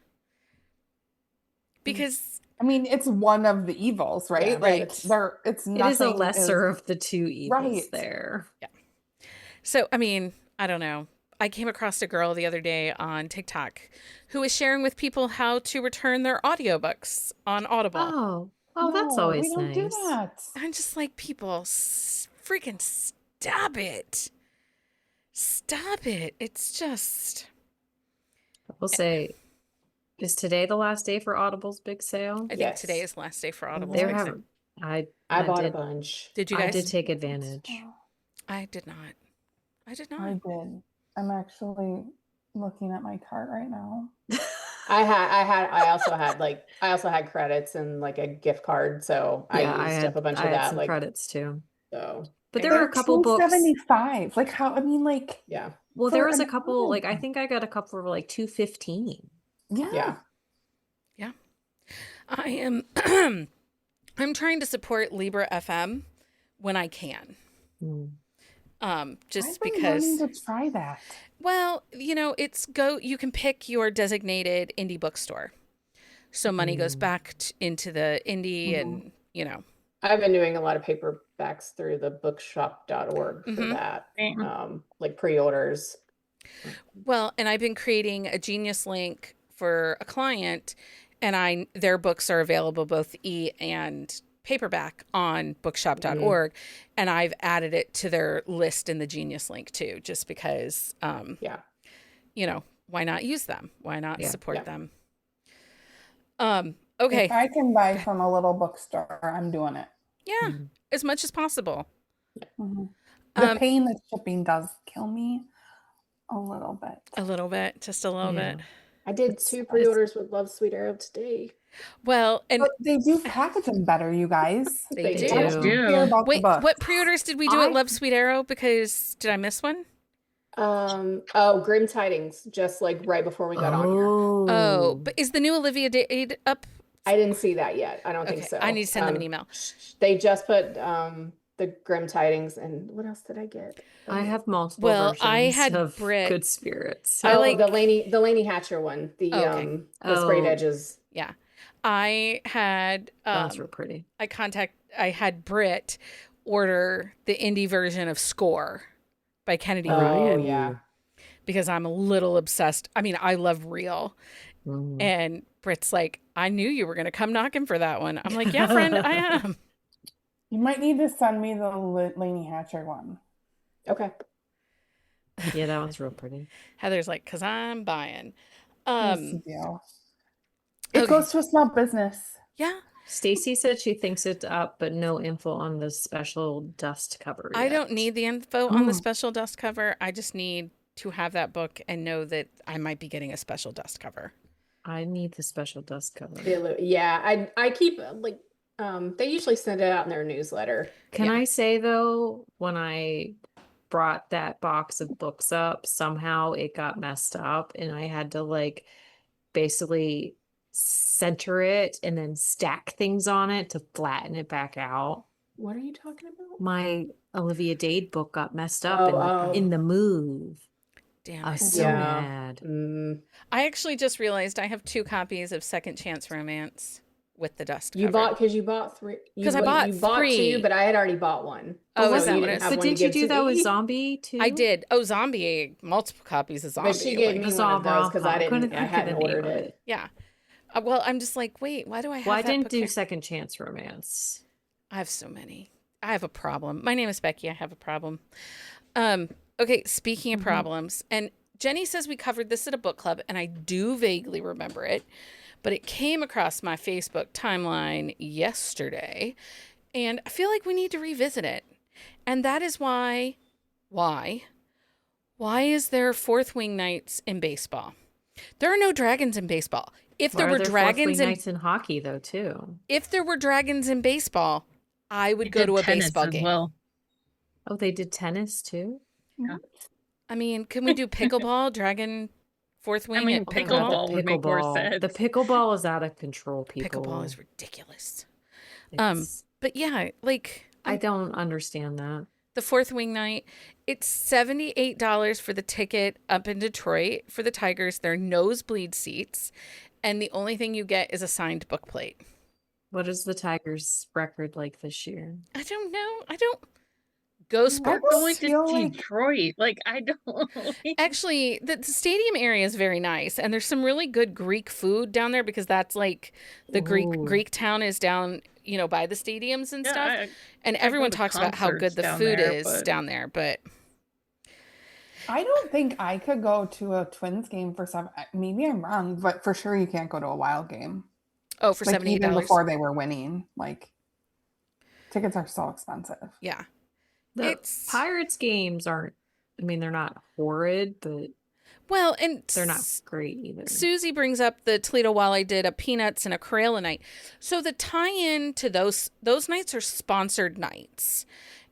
Because it's one of the evils, right? Yeah, right. It's nothing. It is a lesser of the two evils Right. there. Yeah. So, I don't know. I came across a girl the other day on TikTok who was sharing with people how to return their audiobooks on Audible. Oh, that's No, always we don't nice. do that. I'm just like, people, freaking stop it. Stop it. It's just... We'll say, is today the last day for Audible's big sale? I think Yes. today is the last day for Audible. They're having. I bought a bunch. Did you I guys? did take advantage. I did not. I did not. I did. I'm actually looking at my cart right now. I also had credits and a gift card, so I used up a bunch of I had that. some credits too. So, But there were a couple books. $2.75. How? yeah. Well, for there was a an couple. album. I think I got a couple for $2.15. Yeah. Yeah. I am. I'm trying to support Libra FM when I can. Just I've been because. wanting to try that. Well, you can pick your designated indie bookstore. So money goes back into the indie and, I've been doing a lot of paperbacks through the bookshop.org for Mhm. that. Same. Pre-orders. Well, and I've been creating a Genius link for a client, and their books are available both and paperback on bookshop.org, and I've added it to their list in the Genius link too, just because why not use them? Why not support them? Okay. If I can buy from a little bookstore, I'm doing it. Yeah, as much as possible. Mhm. The pain that shipping does kill me a little bit. A little bit, just a little bit. I did 2 pre-orders with Love Sweet Arrow today. Well, and But they do package them better, you guys. they They do. do. I don't care about the Wait, book. what pre-orders did we do at Love Sweet Arrow? Because did I miss one? Grim Tidings, just right before we got on here. Oh, but is the new Olivia Dade up? I didn't see that yet. I don't think Okay, so. I need to send them an email. They just put the Grim Tidings, and what else did I get? I have multiple Well, versions I had of Brit. Good Spirits. I like- the Laney Hatcher one. The Okay. the sprayed edges. Yeah, I had Those were pretty. I had Brit order the indie version of Score by Kennedy Ryan Oh yeah. because I'm a little obsessed. I love Real. And Brit's like, I knew you were going to come knocking for that one. I'm like, yeah, friend, I am. You might need to send me the Laney Hatcher one. Okay. Yeah, that one's real pretty. Heather's like, because I'm buying. Here's the deal. It Okay. goes to a small business. Yeah. Stacy said she thinks it's up, but no info on the special dust cover I yet. don't need the info on the special dust cover. I just need to have that book and know that I might be getting a special dust cover. I need the special dust cover. Yeah, I keep like they usually send it out in their newsletter. Can I say though, when I brought that box of books up, somehow it got messed up and I had to like basically center it and then stack things on it to flatten it back out. What are you talking about? My Olivia Dade book got messed up in the move. Damn I it. was so mad. I actually just realized I have 2 copies of Second Chance Romance with the dust cover. You bought because you bought 3. Because I bought 3. 2, but I had already bought one. Oh, is so that you what didn't it is? have But one to didn't you give do to that with me? Zombie too? I did. Oh, Zombie, multiple copies of Zombie. But she gave like, me one of those because I couldn't think of hadn't the name ordered of it. yeah. Well, I'm just like, wait, why do I have Well, I that didn't book do here? Second Chance Romance. I have so many. I have a problem. My name is Becky. I have a problem. Okay, speaking of problems, and Jenni says we covered this at a book club, and I do vaguely remember it, but it came across my Facebook timeline yesterday, and I feel like we need to revisit it. And that is why is there fourth wing nights in baseball? There are no dragons in baseball. If there were dragons in nights in hockey though too. If there were dragons in baseball, I would go to a baseball game. Well. Oh, they did tennis too? Yeah. I mean, can we do pickleball, dragon, fourth wing? I mean, at pickleball would make more sense. The pickleball is out of control, people. Pickleball is ridiculous. It's, But yeah, like I don't understand that. the fourth wing night, it's $78 for the ticket up in Detroit for the Tigers. They're nosebleed seats, and the only thing you get is a signed book plate. What is the Tigers' record like this year? I don't know. I don't. Go We're Sports. going to feel like- Detroit. Like, I don't. Actually, the stadium area is very nice, and there's some really good Greek food down there because that's like the Greek town is down, by the stadiums and stuff. And everyone talks about how good the food is down there, but I don't think I could go to a Twins game for some. Maybe I'm wrong, but for sure you can't go to a Wild game. oh, for Like $78 even before they were winning, like tickets are so expensive. Yeah, The Pirates games aren't. I mean, they're not horrid, but well, and they're not great either. Susie brings up the Toledo Walleye did a Peanuts and a Crayola night. So the tie-in to those nights are sponsored nights.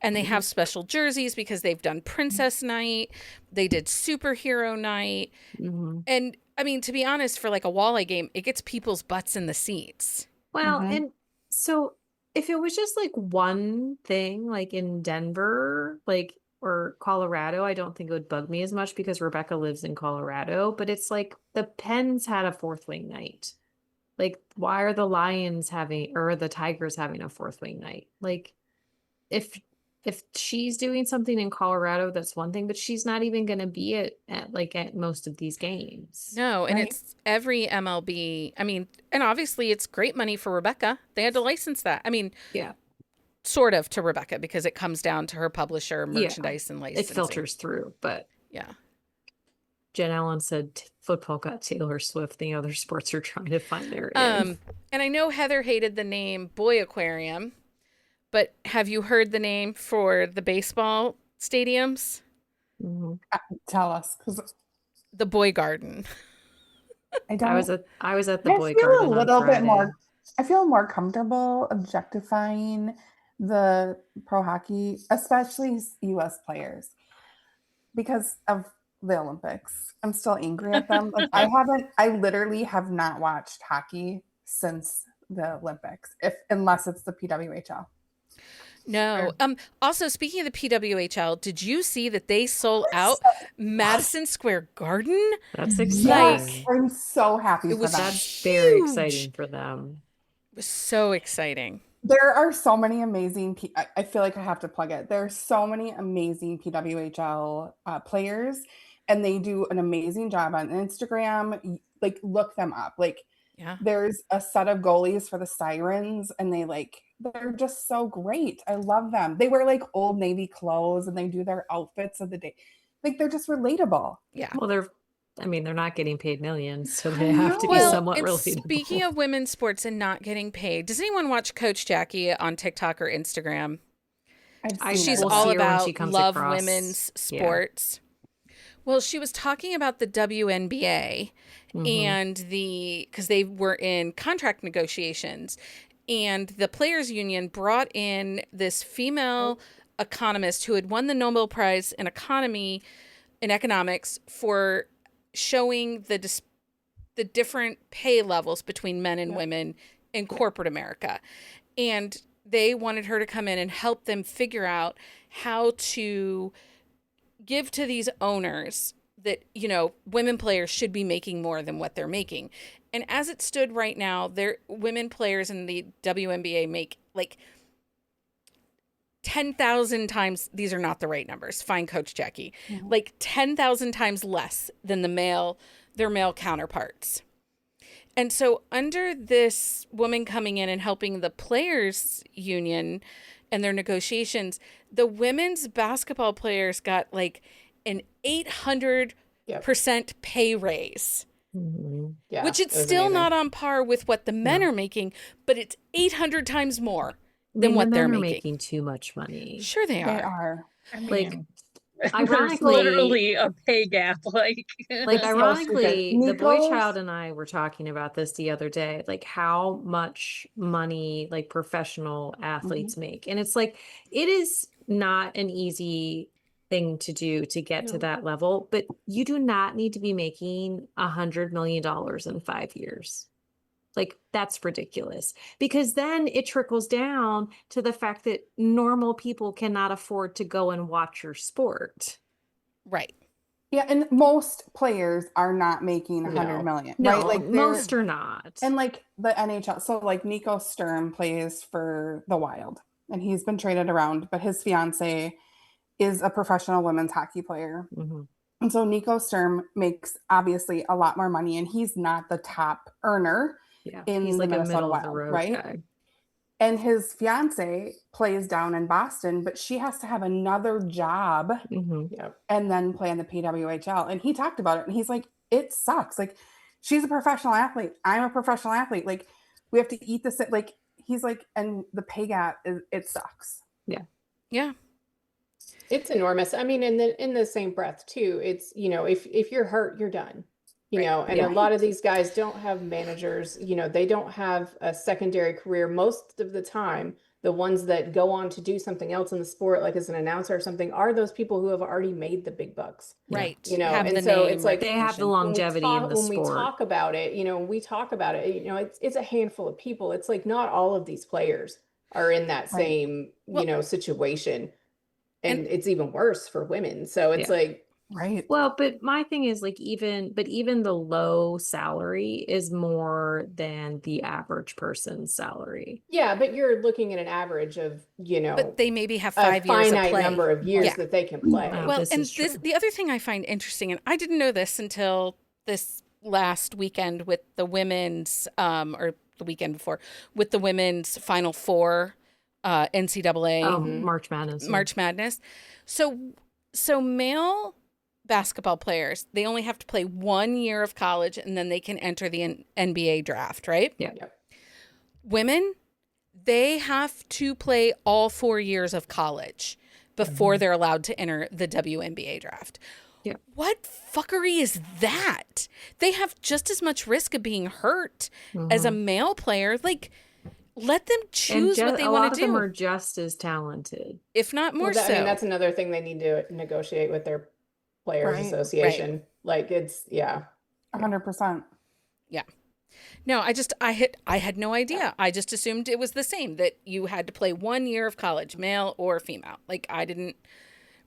And they have special jerseys because they've done Princess Night. They did Superhero Night. And I mean, to be honest, for like a Walleye game, it gets people's butts in the seats. Well, and so if it was just like one thing, like in Denver, like or Colorado, I don't think it would bug me as much because Rebecca lives in Colorado. But it's like the Pens had a fourth wing night. Like, why are the Lions having or the Tigers having a fourth wing night? Like, if she's doing something in Colorado, that's one thing, but she's not even going to be at most of these games. No, and it's every MLB. I mean, and obviously it's great money for Rebecca. They had to license that. I mean, yeah, sort of to Rebecca because it comes down to her publisher, merchandise, and licensing. It filters through, but yeah. Jen Allen said football got Taylor Swift. The other sports are trying to find their in. And I know Heather hated the name Boy Aquarium. But have you heard the name for the baseball stadiums? Tell us, because the Boy Garden. I was at the Boy feel Garden a little on bit Friday. more. I feel more comfortable objectifying the pro hockey, especially U.S. players, because of the Olympics. I'm still angry at them. Like I literally have not watched hockey since the Olympics, unless it's the PWHL. No. Also, speaking of the PWHL, did you see that they sold out Madison Square Garden? That's exciting. I'm so happy for them. That's very exciting for them. It was so exciting. There are so many amazing. I feel like I have to plug it. There are so many amazing PWHL players, and they do an amazing job on Instagram. Like, look them up. Like, there's a set of goalies for the Sirens, and they're just so great. I love them. They wear like Old Navy clothes, and they do their outfits of the day. Like they're just relatable. Yeah. Well, they're not getting paid millions, so they I have to be Well, somewhat and relatable. speaking of women's sports and not getting paid, does anyone watch Coach Jackie on TikTok or Instagram? I've seen She's it. We'll all see her when she about comes love across. women's Yeah. sports. Well, she was talking about the WNBA Mhm. and because they were in contract negotiations, and the players union brought in this female economist who had won the Nobel Prize in economics for showing the different pay levels between men and women in corporate America. And they wanted her to come in and help them figure out how to give to these owners that, women players should be making more than what they're making. And as it stood right now, their women players in the WNBA make like 10,000 times, these are not the right numbers, fine Coach Jackie, like 10,000 times less than their male counterparts. And so under this woman coming in and helping the players union and their negotiations, the women's basketball players got like an 800% pay raise, Mhm. Yeah, which it's it was still amazing. not on par with what the men No. are making, but it's 800 times more I than mean, what the they're men are making. making too much money. Sure they They are. are. I Like, mean, there's ironically, literally a pay gap. Like, Like, So ironically, stupid. the boy Nico's- child and I were talking about this the other day, like how much money like professional athletes make. And it's like, it is not an easy thing to do to get to No. that level, but you do not need to be making $100 million in 5 years. Like, that's ridiculous, because then it trickles down to the fact that normal people cannot afford to go and watch your sport. Right. Yeah, and most players are not making 100 No. million, No, right? Like most are not. and like the NHL. So like Nico Sturm plays for the Wild, and he's been traded around, but his fiance is a professional women's hockey player. Mhm. And so Nico Sturm makes obviously a lot more money, and he's not the top earner Yeah, in he's the like a Minnesota middle of the Wild, road right? guy. And his fiance plays down in Boston, but she has to have another job Mhm. Yep. and then play in the PWHL. And he talked about it, and he's like, it sucks. Like, she's a professional athlete. I'm a professional athlete. Like, we have to eat this. Like, he's like, and the pay gap it sucks. Yeah. It's enormous. I mean, in the same breath too, it's, if you're hurt, you're done. Right. And a lot of these guys don't have managers, they don't have a secondary career most of the time. The ones that go on to do something else in the sport, like as an announcer or something, are those people who have already made the big bucks. Right. Have the and so name it's like They have the recognition. longevity in the when we sport. talk about it, it's a handful of people. It's like not all of these players are in that Right. same, Well- situation. And And- it's even worse for women. So it's Yeah. like, Right. Well, but my thing is like even the low salary is more than the average person's salary. yeah, but you're looking at an average of, But they maybe have a 5 years of finite play. number of years Yeah. that they can play. Wow. Well, this and is true. the other thing I find interesting, and I didn't know this until this last weekend with the women's, or the weekend before, with the women's Final Four, NCAA Oh, Mhm. March Madness. yeah. March Madness. So male basketball players, they only have to play 1 year of college, and then they can enter the NBA draft, right? Yeah. Yep. Women, they have to play all 4 years of college before they're allowed to enter the WNBA draft. Yeah. What fuckery is that? They have just as much risk of being hurt as a male player. Like, let them choose what they a want lot to of them do, are just as talented. if not more Well, so. I mean, that's another thing they need to negotiate with their players Right. association. Like it's, yeah. 100%. No, I had no idea. I just assumed it was the same, that you had to play 1 year of college, male or female. Like, I didn't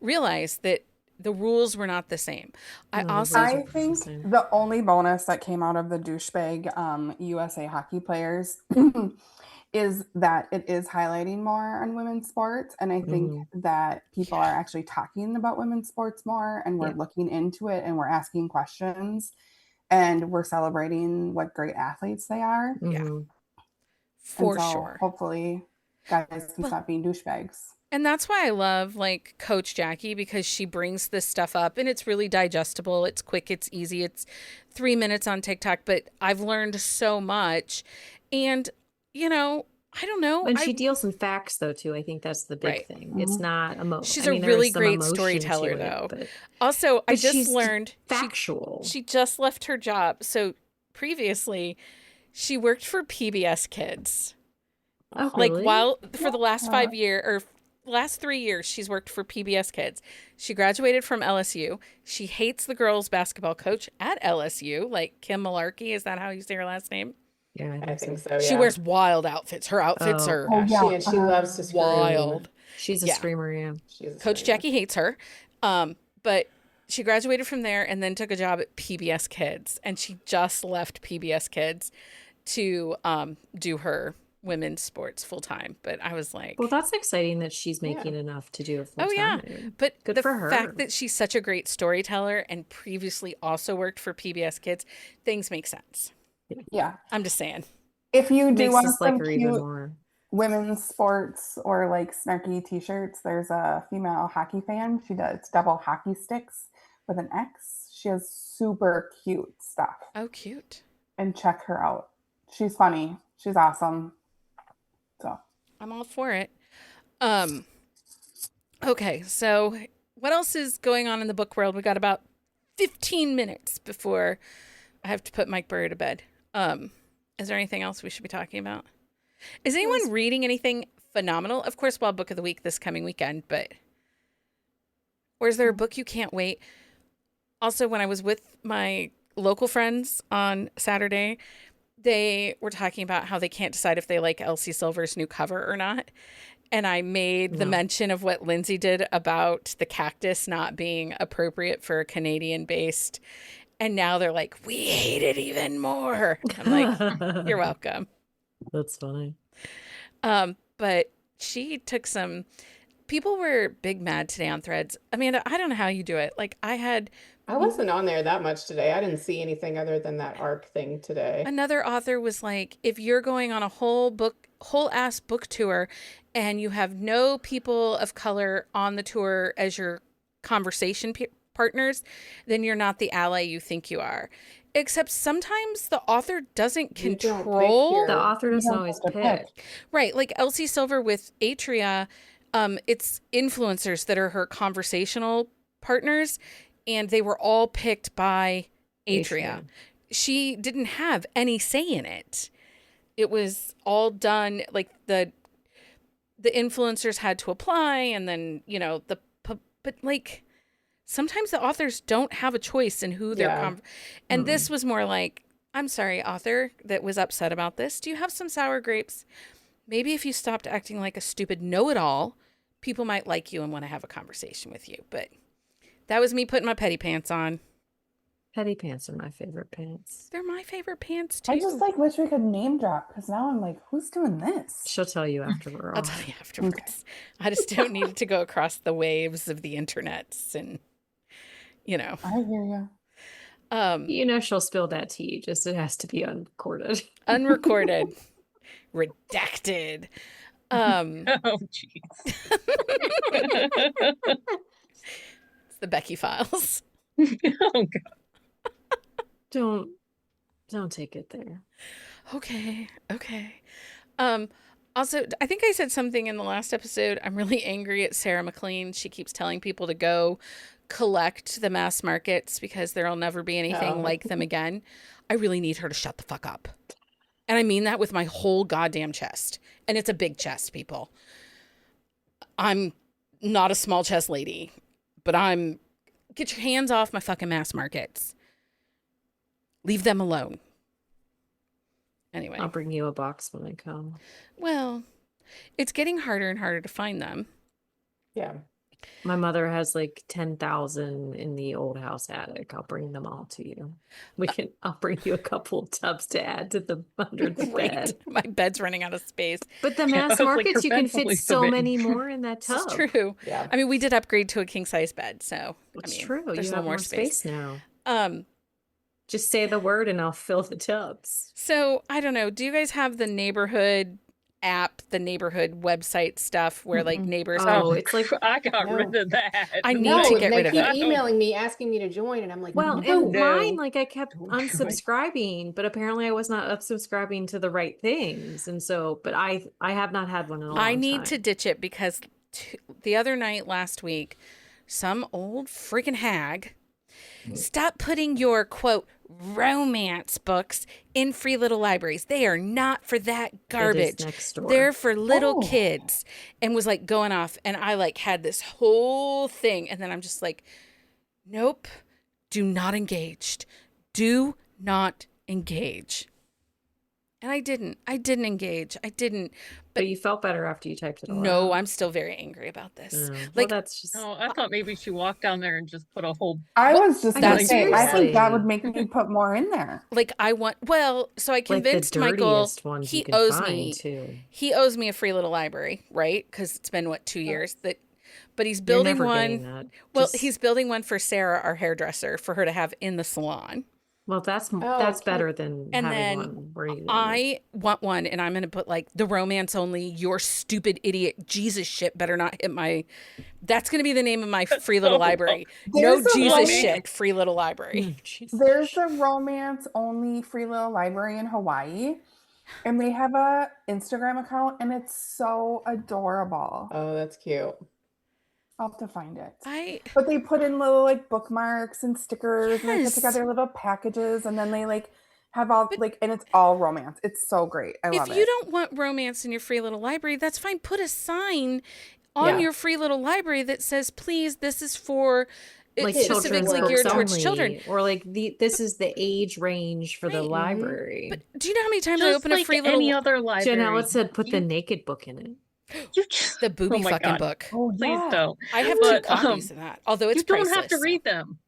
realize that the rules were not the same. I No, the also rules I are think the same. the only bonus that came out of the douchebag USA hockey players is that it is highlighting more on women's sports. And I think that people are actually talking about women's sports more, and we're Yeah. looking into it, and we're asking questions, and we're celebrating what great athletes they are. Yeah. Mhm. for and so sure. hopefully guys can Well- stop being douchebags. And that's why I love like Coach Jackie, because she brings this stuff up and it's really digestible. It's quick. It's easy. It's 3 minutes on TikTok, but I've learned so much. And, you know, I don't know. And she deals in facts though too. I think that's the big Right. thing. It's not emotion. She's I mean, a there is really some great emotion storyteller to it, though. but Also, I just she's learned factual. she just left her job. So previously she worked for PBS Kids. Oh, Like really? for the last 5 years or last 3 years, she's worked for PBS Kids. She graduated from LSU. She hates the girls basketball coach at LSU, like Kim Malarkey. Is that how you say her last name? Yeah, I think so. She Yeah. wears wild outfits. Her outfits are She loves to scream. wild. She's a Yeah. screamer, yeah. She's a Coach screamer. Jackie hates her. But she graduated from there and then took a job at PBS Kids. And she just left PBS Kids to do her women's sports full time. But I was like, Well, that's exciting that she's making enough to do it full oh yeah. time. But Good the for her. fact that she's such a great storyteller and previously also worked for PBS Kids, things make sense. Yeah. I'm just saying. If you do Makes want us like some her even cute more. women's sports or like snarky t-shirts, there's a female hockey fan. She does double hockey sticks with an X. She has super cute stuff. Oh, cute. And check her out. She's funny. She's awesome. So I'm all for it. Okay, so what else is going on in the book world? We got about 15 minutes before I have to put Mike Burry to bed. Is there anything else we should be talking about? Is anyone reading anything phenomenal? Of course, Wild Book of the Week this coming weekend, but or is there a book you can't wait? Also, when I was with my local friends on Saturday, they were talking about how they can't decide if they like Elsie Silver's new cover or not. And I made the mention of what Lindsay did about the cactus not being appropriate for a Canadian-based. And now they're like, we hate it even more. I'm like, you're welcome. That's funny. But she took some... People were big mad today on Threads. Amanda, I don't know how you do it. Like, I wasn't on there that much today. I didn't see anything other than that ARC thing today. Another author was like, if you're going on a whole ass book tour and you have no people of color on the tour as your conversation partners, then you're not the ally you think you are. Except sometimes the author doesn't control. The author doesn't always pick. Right. Like Elsie Silver with Atria, it's influencers that are her conversational partners, and they were all picked by Atria. She didn't have any say in it. It was all done, like the influencers had to apply, and then, you know, but like sometimes the authors don't have a choice in who they're and this was more like, I'm sorry, author that was upset about this. Do you have some sour grapes? Maybe if you stopped acting like a stupid know-it-all, people might like you and want to have a conversation with you. But that was me putting my petty pants on. Petty pants are my favorite pants. They're my favorite pants too. I just like wish we could name drop, because now I'm like, who's doing this? She'll tell you after we're I'll on. tell you afterwards. I just don't need it to go across the waves of the internets and, you know. I hear you. You know she'll spill that tea, just it has to be unrecorded. Unrecorded. Redacted. Oh, jeez. It's the Becky files. Oh, God. Don't take it there. Okay. Also, I think I said something in the last episode. I'm really angry at Sarah McLean. She keeps telling people to go collect the mass markets because there'll never be anything like them again. I really need her to shut the fuck up. And I mean that with my whole goddamn chest. And it's a big chest, people. I'm not a small chest lady, but get your hands off my fucking mass markets. Leave them alone. Anyway. I'll bring you a box when I come. Well, it's getting harder and harder to find them. Yeah. My mother has like 10,000 in the old house attic. I'll bring them all to you. I'll bring you a couple of tubs to add to the 100th bed. My bed's running out of space. But the mass markets, you can fit so many more in that tub. It's true. Yeah. I mean, we did upgrade to a king size bed, so It's true. There's You a little have more space now. Just say the word and I'll fill the tubs. So I don't know. Do you guys have the neighborhood app, the neighborhood website stuff where like neighbors. Oh, it's like I got rid of that. I need No, to get they rid of keep it. emailing me, asking me to join, and I'm like, well, no. and mine, like I kept Don't join. unsubscribing, but apparently I was not unsubscribing to the right things, and so, but I have not had one in a long time. I need to ditch it because the other night last week, some old freaking hag stop putting your quote romance books in free little libraries. They are not for that garbage. Next door. They're for little Oh. kids. And was like going off, and I like had this whole thing, and then I'm just like, nope, do not engage. Do not engage. And I didn't engage. I didn't. But you felt better after you typed it all No, out. I'm still very angry about this. Oh, well, Like, that's just Oh, I thought maybe she walked down there and just put a whole. I was just I gonna mean, say, I think that seriously. would make me put more in there. like I want, well, so I like the convinced Michael dirtiest ones you he can owes find me too. he owes me a free little library, right? Because it's been what 2 years that, but he's You're building never getting one. that. Well, Just- he's building one for Sarah, our hairdresser, for her to have in the salon. well, that's okay. better than And having then one where you live. I want one, and I'm gonna put like the romance only. Your stupid idiot Jesus shit better not hit my. That's gonna be the name of my free little library. No There's a Jesus romance- shit, free little library. There's a romance only free little library in Hawaii, and they have a Instagram account, and it's so adorable. Oh, that's cute. I'll have to find it. But they put in little like bookmarks and stickers, and they Yes. put together little packages, and then they like have all like, and it's all romance. It's so great. I love if you it. don't want romance in your free little library, that's fine. Put a sign on Yeah. your free little library that says, "Please, this is for." like It's children's specifically books geared towards only, children. or like this is the age range for the Right. library. But do you know how many times I Just open like a free little any other library. Janelle said put the You- naked book in it. You just, the booby oh my fucking God. book? Oh Please yeah. don't. I have But, 2 copies of that, although it's You don't have to priceless. read them.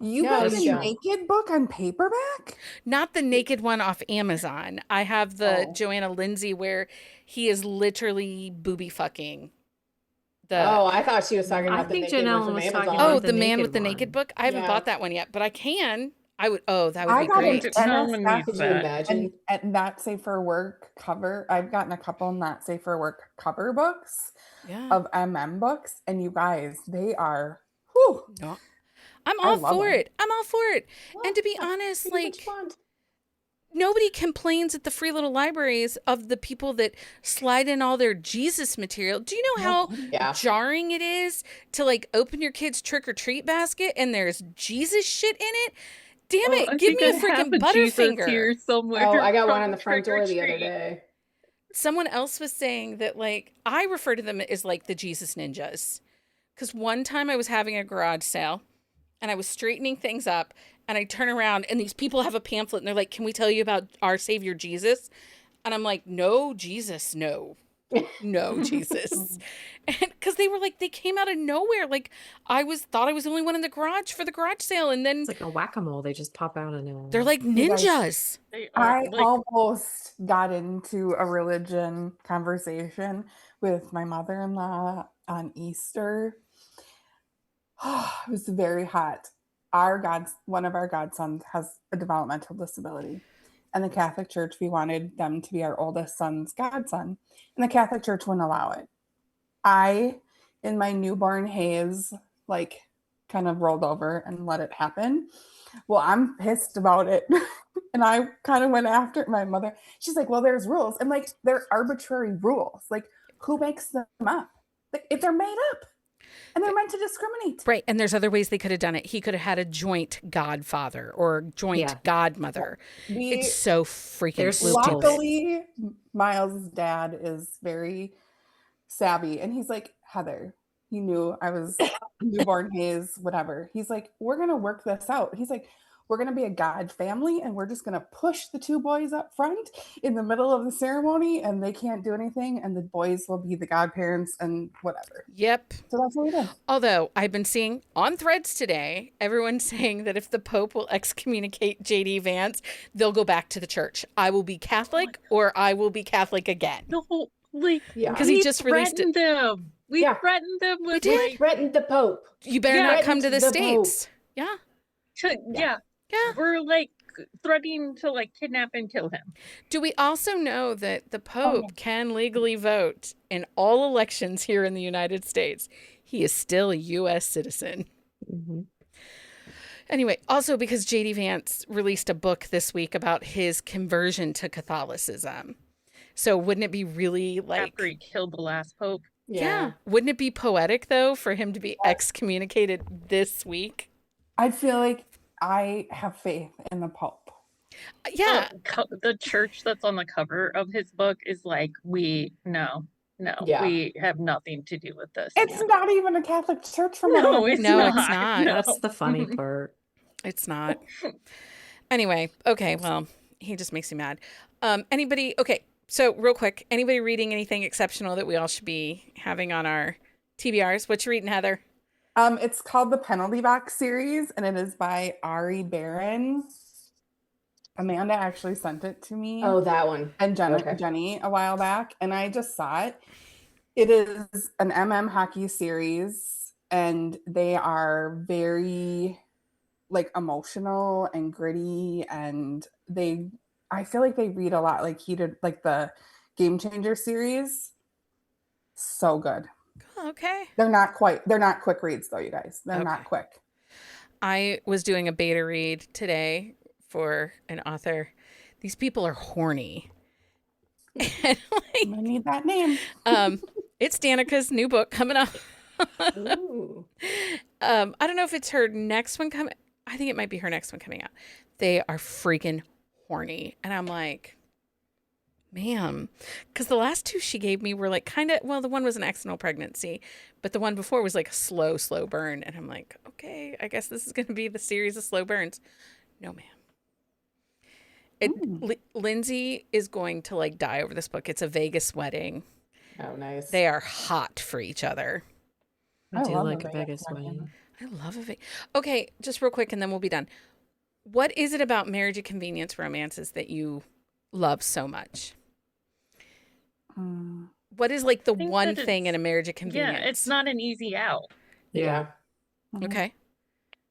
You No, got you the don't. naked book on paperback? Not the naked one off Amazon. I have the Oh. Joanna Lindsay where he is literally booby fucking. Oh, I thought she was talking I about the think naked one Janelle from was Amazon. talking Oh, about the, the man naked with the one. naked book. I haven't Yeah. bought that one yet, but I can. I would. Oh, that would I be got great. an No one NSF needs Could you that. imagine? and not safe for work cover. I've gotten a couple not safe for work cover books Yeah. of MM books, and you guys, they are. Whew, No. I'm I all love for them. it. I'm all for it. And to be Yeah, honest, pretty like much fun. nobody complains at the free little libraries of the people that slide in all their Jesus material. Do you know how Yeah. jarring it is to like open your kid's trick or treat basket and there's Jesus shit in it? Damn Oh, it, I give think me a I have freaking Jesus Butterfinger. here somewhere. Oh, I got one from on the front Trick or door the other Treat. day. Someone else was saying that like I refer to them as like the Jesus ninjas. Because one time I was having a garage sale and I was straightening things up and I turn around and these people have a pamphlet and they're like, "Can we tell you about our Savior Jesus?" And I'm like, "No, Jesus, no." No, Jesus. And because they were like, they came out of nowhere. Like thought I was the only one in the garage for the garage sale. And then It's like a whack-a-mole. They just pop out of nowhere. they're like You guys- ninjas. They are, I like, almost got into a religion conversation with my mother-in-law on Easter. It was very hot. One of our godsons has a developmental disability. And the Catholic Church, we wanted them to be our oldest son's godson. And the Catholic Church wouldn't allow it. I, in my newborn haze, like kind of rolled over and let it happen. Well, I'm pissed about it. And I kind of went after my mother. She's like, well, there's rules. I'm like, they're arbitrary rules. Like, who makes them up? Like, if they're made up and they're meant to discriminate. Right. And there's other ways they could have done it. He could have had a joint godfather or joint Yeah. godmother. It's so freaking There's stupid. Luckily, Miles' dad is very savvy. And he's like, Heather, he knew I was newborn haze, whatever. He's like, we're going to work this out. He's like, we're going to be a God family and we're just going to push the 2 boys up front in the middle of the ceremony and they can't do anything. And the boys will be the godparents and whatever. Yep. So that's what we did. Although I've been seeing on threads today, everyone saying that if the Pope will excommunicate JD Vance, they'll go back to the church. I will be Catholic or I will be Catholic again. no, like, Yeah. Because he we just released it. threatened them. We Yeah. threatened them with did. like, Threatened the Pope. You better Yeah, not come to the the Pope. States. Yeah. yeah, Yeah. we're like threatening to like kidnap and kill him. Do we also know that the Pope yeah. can legally vote in all elections here in the United States? He is still a U.S. citizen. Mm-hmm. Anyway, also because J.D. Vance released a book this week about his conversion to Catholicism. So wouldn't it be really like... After he killed the last pope. Yeah. Wouldn't it be poetic, though, for him to be excommunicated this week? I feel like I have faith in the Pope. Yeah. The church that's on the cover of his book is like, we have nothing to do with this. It's not even a Catholic church from what No, I it's not. not. No. That's the funny part. It's not. Anyway, okay, well, he just makes me mad. Anybody, okay, so real quick, anybody reading anything exceptional that we all should be having on our TBRs? What you reading, Heather? It's called the Penalty Box series, and it is by Ari Barron. Amanda actually sent it to me. Oh, that one. And Okay. Jenny a while back, and I just saw it. It is an hockey series, and they are very like emotional and gritty, and I feel like they read a lot like he did, like the Game Changer series. So good. Okay. They're not quick reads though, you guys. They're not quick. I was doing a beta read today for an author. These people are horny. And I need that name. It's Danica's new book coming up. Ooh. I don't know if it's her next one coming. I think it might be her next one coming out. They are freaking horny. And I'm like, ma'am, because the last two she gave me were like kind of, well, the one was an accidental pregnancy, but the one before was like a slow burn. And I'm like, okay, I guess this is going to be the series of slow burns. No, ma'am. Lindsay is going to like die over this book. It's a Vegas wedding. Oh, nice. They are hot for each other. I do like a Vegas wedding. I love a Vegas. Okay, just real quick and then we'll be done. What is it about marriage and convenience romances that you love so much? What is like the one thing in a marriage of convenience? Yeah, it's not an easy out. Yeah. Okay.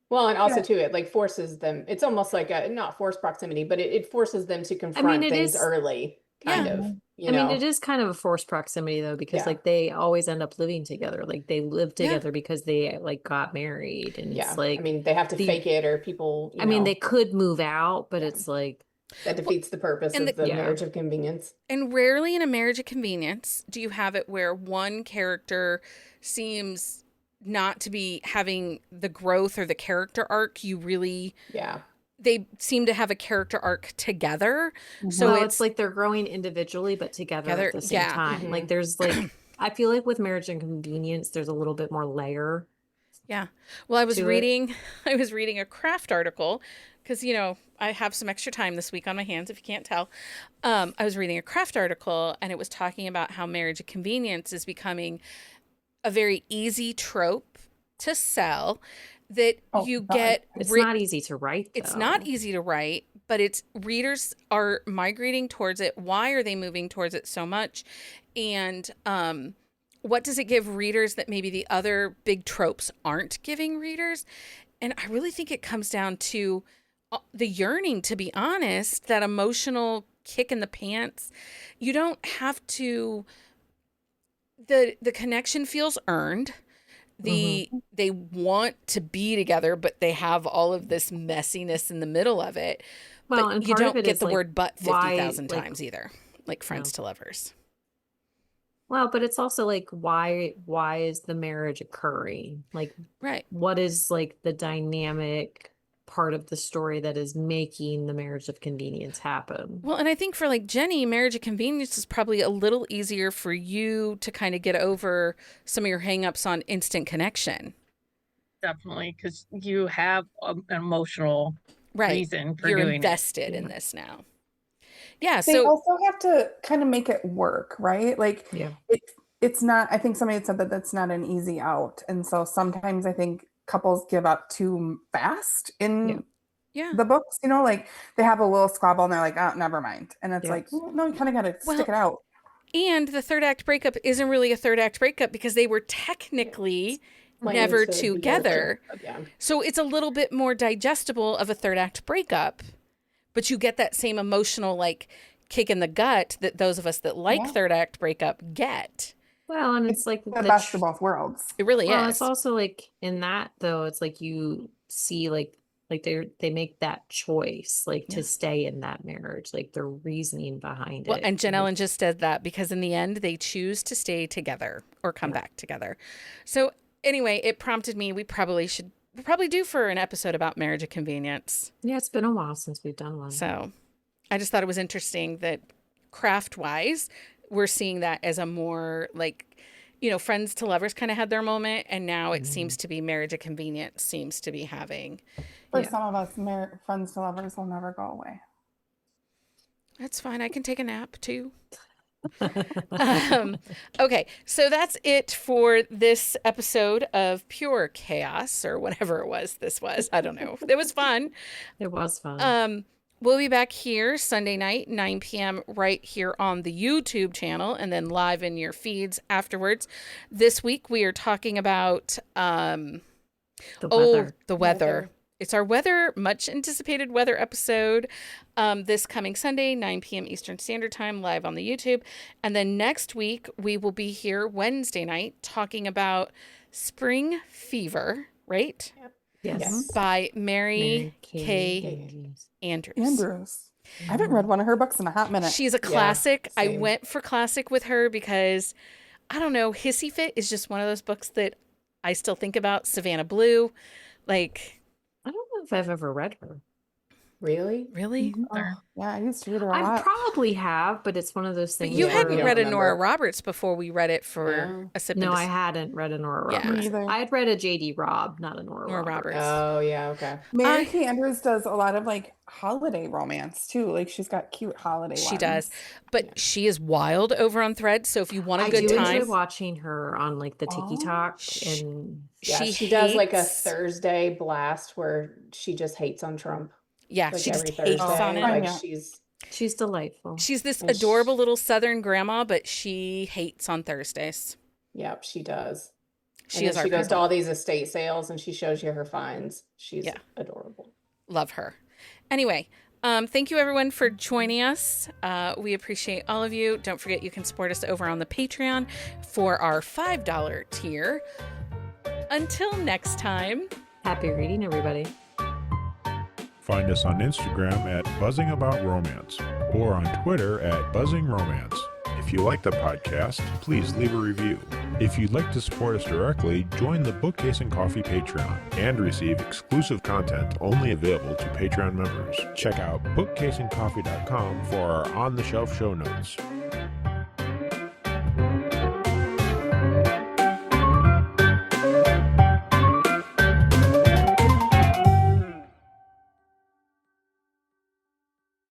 Well, and also too, it like forces them. It's almost like a not forced proximity, but it forces them to confront things early, kind of. You know? I mean, it is kind of a forced proximity though, because like they always end up living together. Like they live together because they like got married, and it's like, I mean, they have to fake it, or people. I mean, they could move out, but it's like that defeats the purpose of the marriage of convenience. And rarely in a marriage of convenience do you have it where one character seems not to be having the growth or the character arc you really they seem to have a character arc together. So it's like they're growing individually but together at the same time. Like there's like I feel like with marriage and convenience there's a little bit more layer. Yeah. Well, I was reading a craft article because, you know, I have some extra time this week on my hands, if you can't tell. I was reading a craft article and it was talking about how marriage and convenience is becoming a very easy trope to sell that you get. It's not easy to write, though. It's not easy to write, but it's readers are migrating towards it. Why are they moving towards it so much? And what does it give readers that maybe the other big tropes aren't giving readers? And I really think it comes down to the yearning, to be honest, that emotional kick in the pants. You don't have to... The connection feels earned. They want to be together, but they have all of this messiness in the middle of it. Well, but and you part of don't it get is the like, word "but" 50,000 times either, like friends to lovers. Well, but it's also like why is the marriage occurring? Like, what is like the dynamic part of the story that is making the marriage of convenience happen? Well, and I think for like Jenni, marriage of convenience is probably a little easier for you to kind of get over some of your hangups on instant connection. Definitely, because you have an emotional reason for You're doing invested in this now. Yeah, they also have to kind of make it work, right? Like it's not, I think somebody had said that that's not an easy out. And so sometimes I think couples give up too fast in the books, you know, like they have a little squabble and they're like, oh, never mind. And it's like, well, no, you kind of got to stick it out. And the third act breakup isn't really a third act breakup because they were technically never together. So it's a little bit more digestible of a third act breakup but you get that same emotional like kick in the gut that those of us that like third act breakup get. Well, and it's like the best of both worlds. It really well, is. it's also like in that though, it's like you see like they make that choice like to stay in that marriage, like the reasoning behind it. And Jen Ellen just said that because in the end they choose to stay together or come back together. So anyway, it prompted me. We'll probably do for an episode about marriage of convenience. Yeah, it's been a while since we've done one. So I just thought it was interesting that craft wise, we're seeing that as a more like, friends to lovers kind of had their moment. And now it seems to be marriage of convenience seems to be having. For some of us, friends to lovers will never go away. That's fine. I can take a nap too. Okay, so that's it for this episode of Pure Chaos or whatever this was. I don't know. It was fun. It was fun. We'll be back here Sunday night, 9 p.m. right here on the YouTube channel and then live in your feeds afterwards. This week we are talking about the weather. The weather. It's our much anticipated weather episode this coming Sunday, 9 p.m. Eastern Standard Time, live on the YouTube. And then next week we will be here Wednesday night talking about Spring Fever, right? Yep. Yes. By Mary K. Andrews. I haven't read one of her books in a hot minute. She's a classic. Yeah, I same. went for classic with her because, I don't know, Hissy Fit is just one of those books that I still think about. Savannah Blue. Like, I don't know if I've ever read her. Really? really? Oh, yeah, I used to read her a I lot. probably have, but it's one of those But things. you Yeah, hadn't we read don't a Nora remember. Roberts before we read it for No. a sip. No, I hadn't read a Nora Yeah. Roberts. Me either. I had read a J.D. Robb, not a Nora Nora Roberts. Roberts. Oh, yeah, okay. Mary I- Kay Andrews does a lot of like holiday romance too. Like she's got cute holiday She ones. does. But she is wild over on Threads. So if you want a I good do time, enjoy watching her on like the Oh. TikTok and Yeah, she she does like a hates- Thursday blast where she just hates on Trump. yeah, Like she just every hates Thursday. on it. Like Yeah. she's delightful. She's this And adorable little Southern grandma, but she hates on Thursdays. Yep, she does. She And is then our she goes to grandma. all these estate sales and she shows you her finds. She's adorable. Love her. Anyway, thank you everyone for joining us. We appreciate all of you. Don't forget you can support us over on the Patreon for our $5 tier. Until next time. Happy reading, everybody. Find us on Instagram at Buzzing About Romance or on Twitter at Buzzing Romance. If you like the podcast, please leave a review. If you'd like to support us directly, join the Bookcase and Coffee Patreon and receive exclusive content only available to Patreon members. Check out bookcaseandcoffee.com for our on-the-shelf show notes.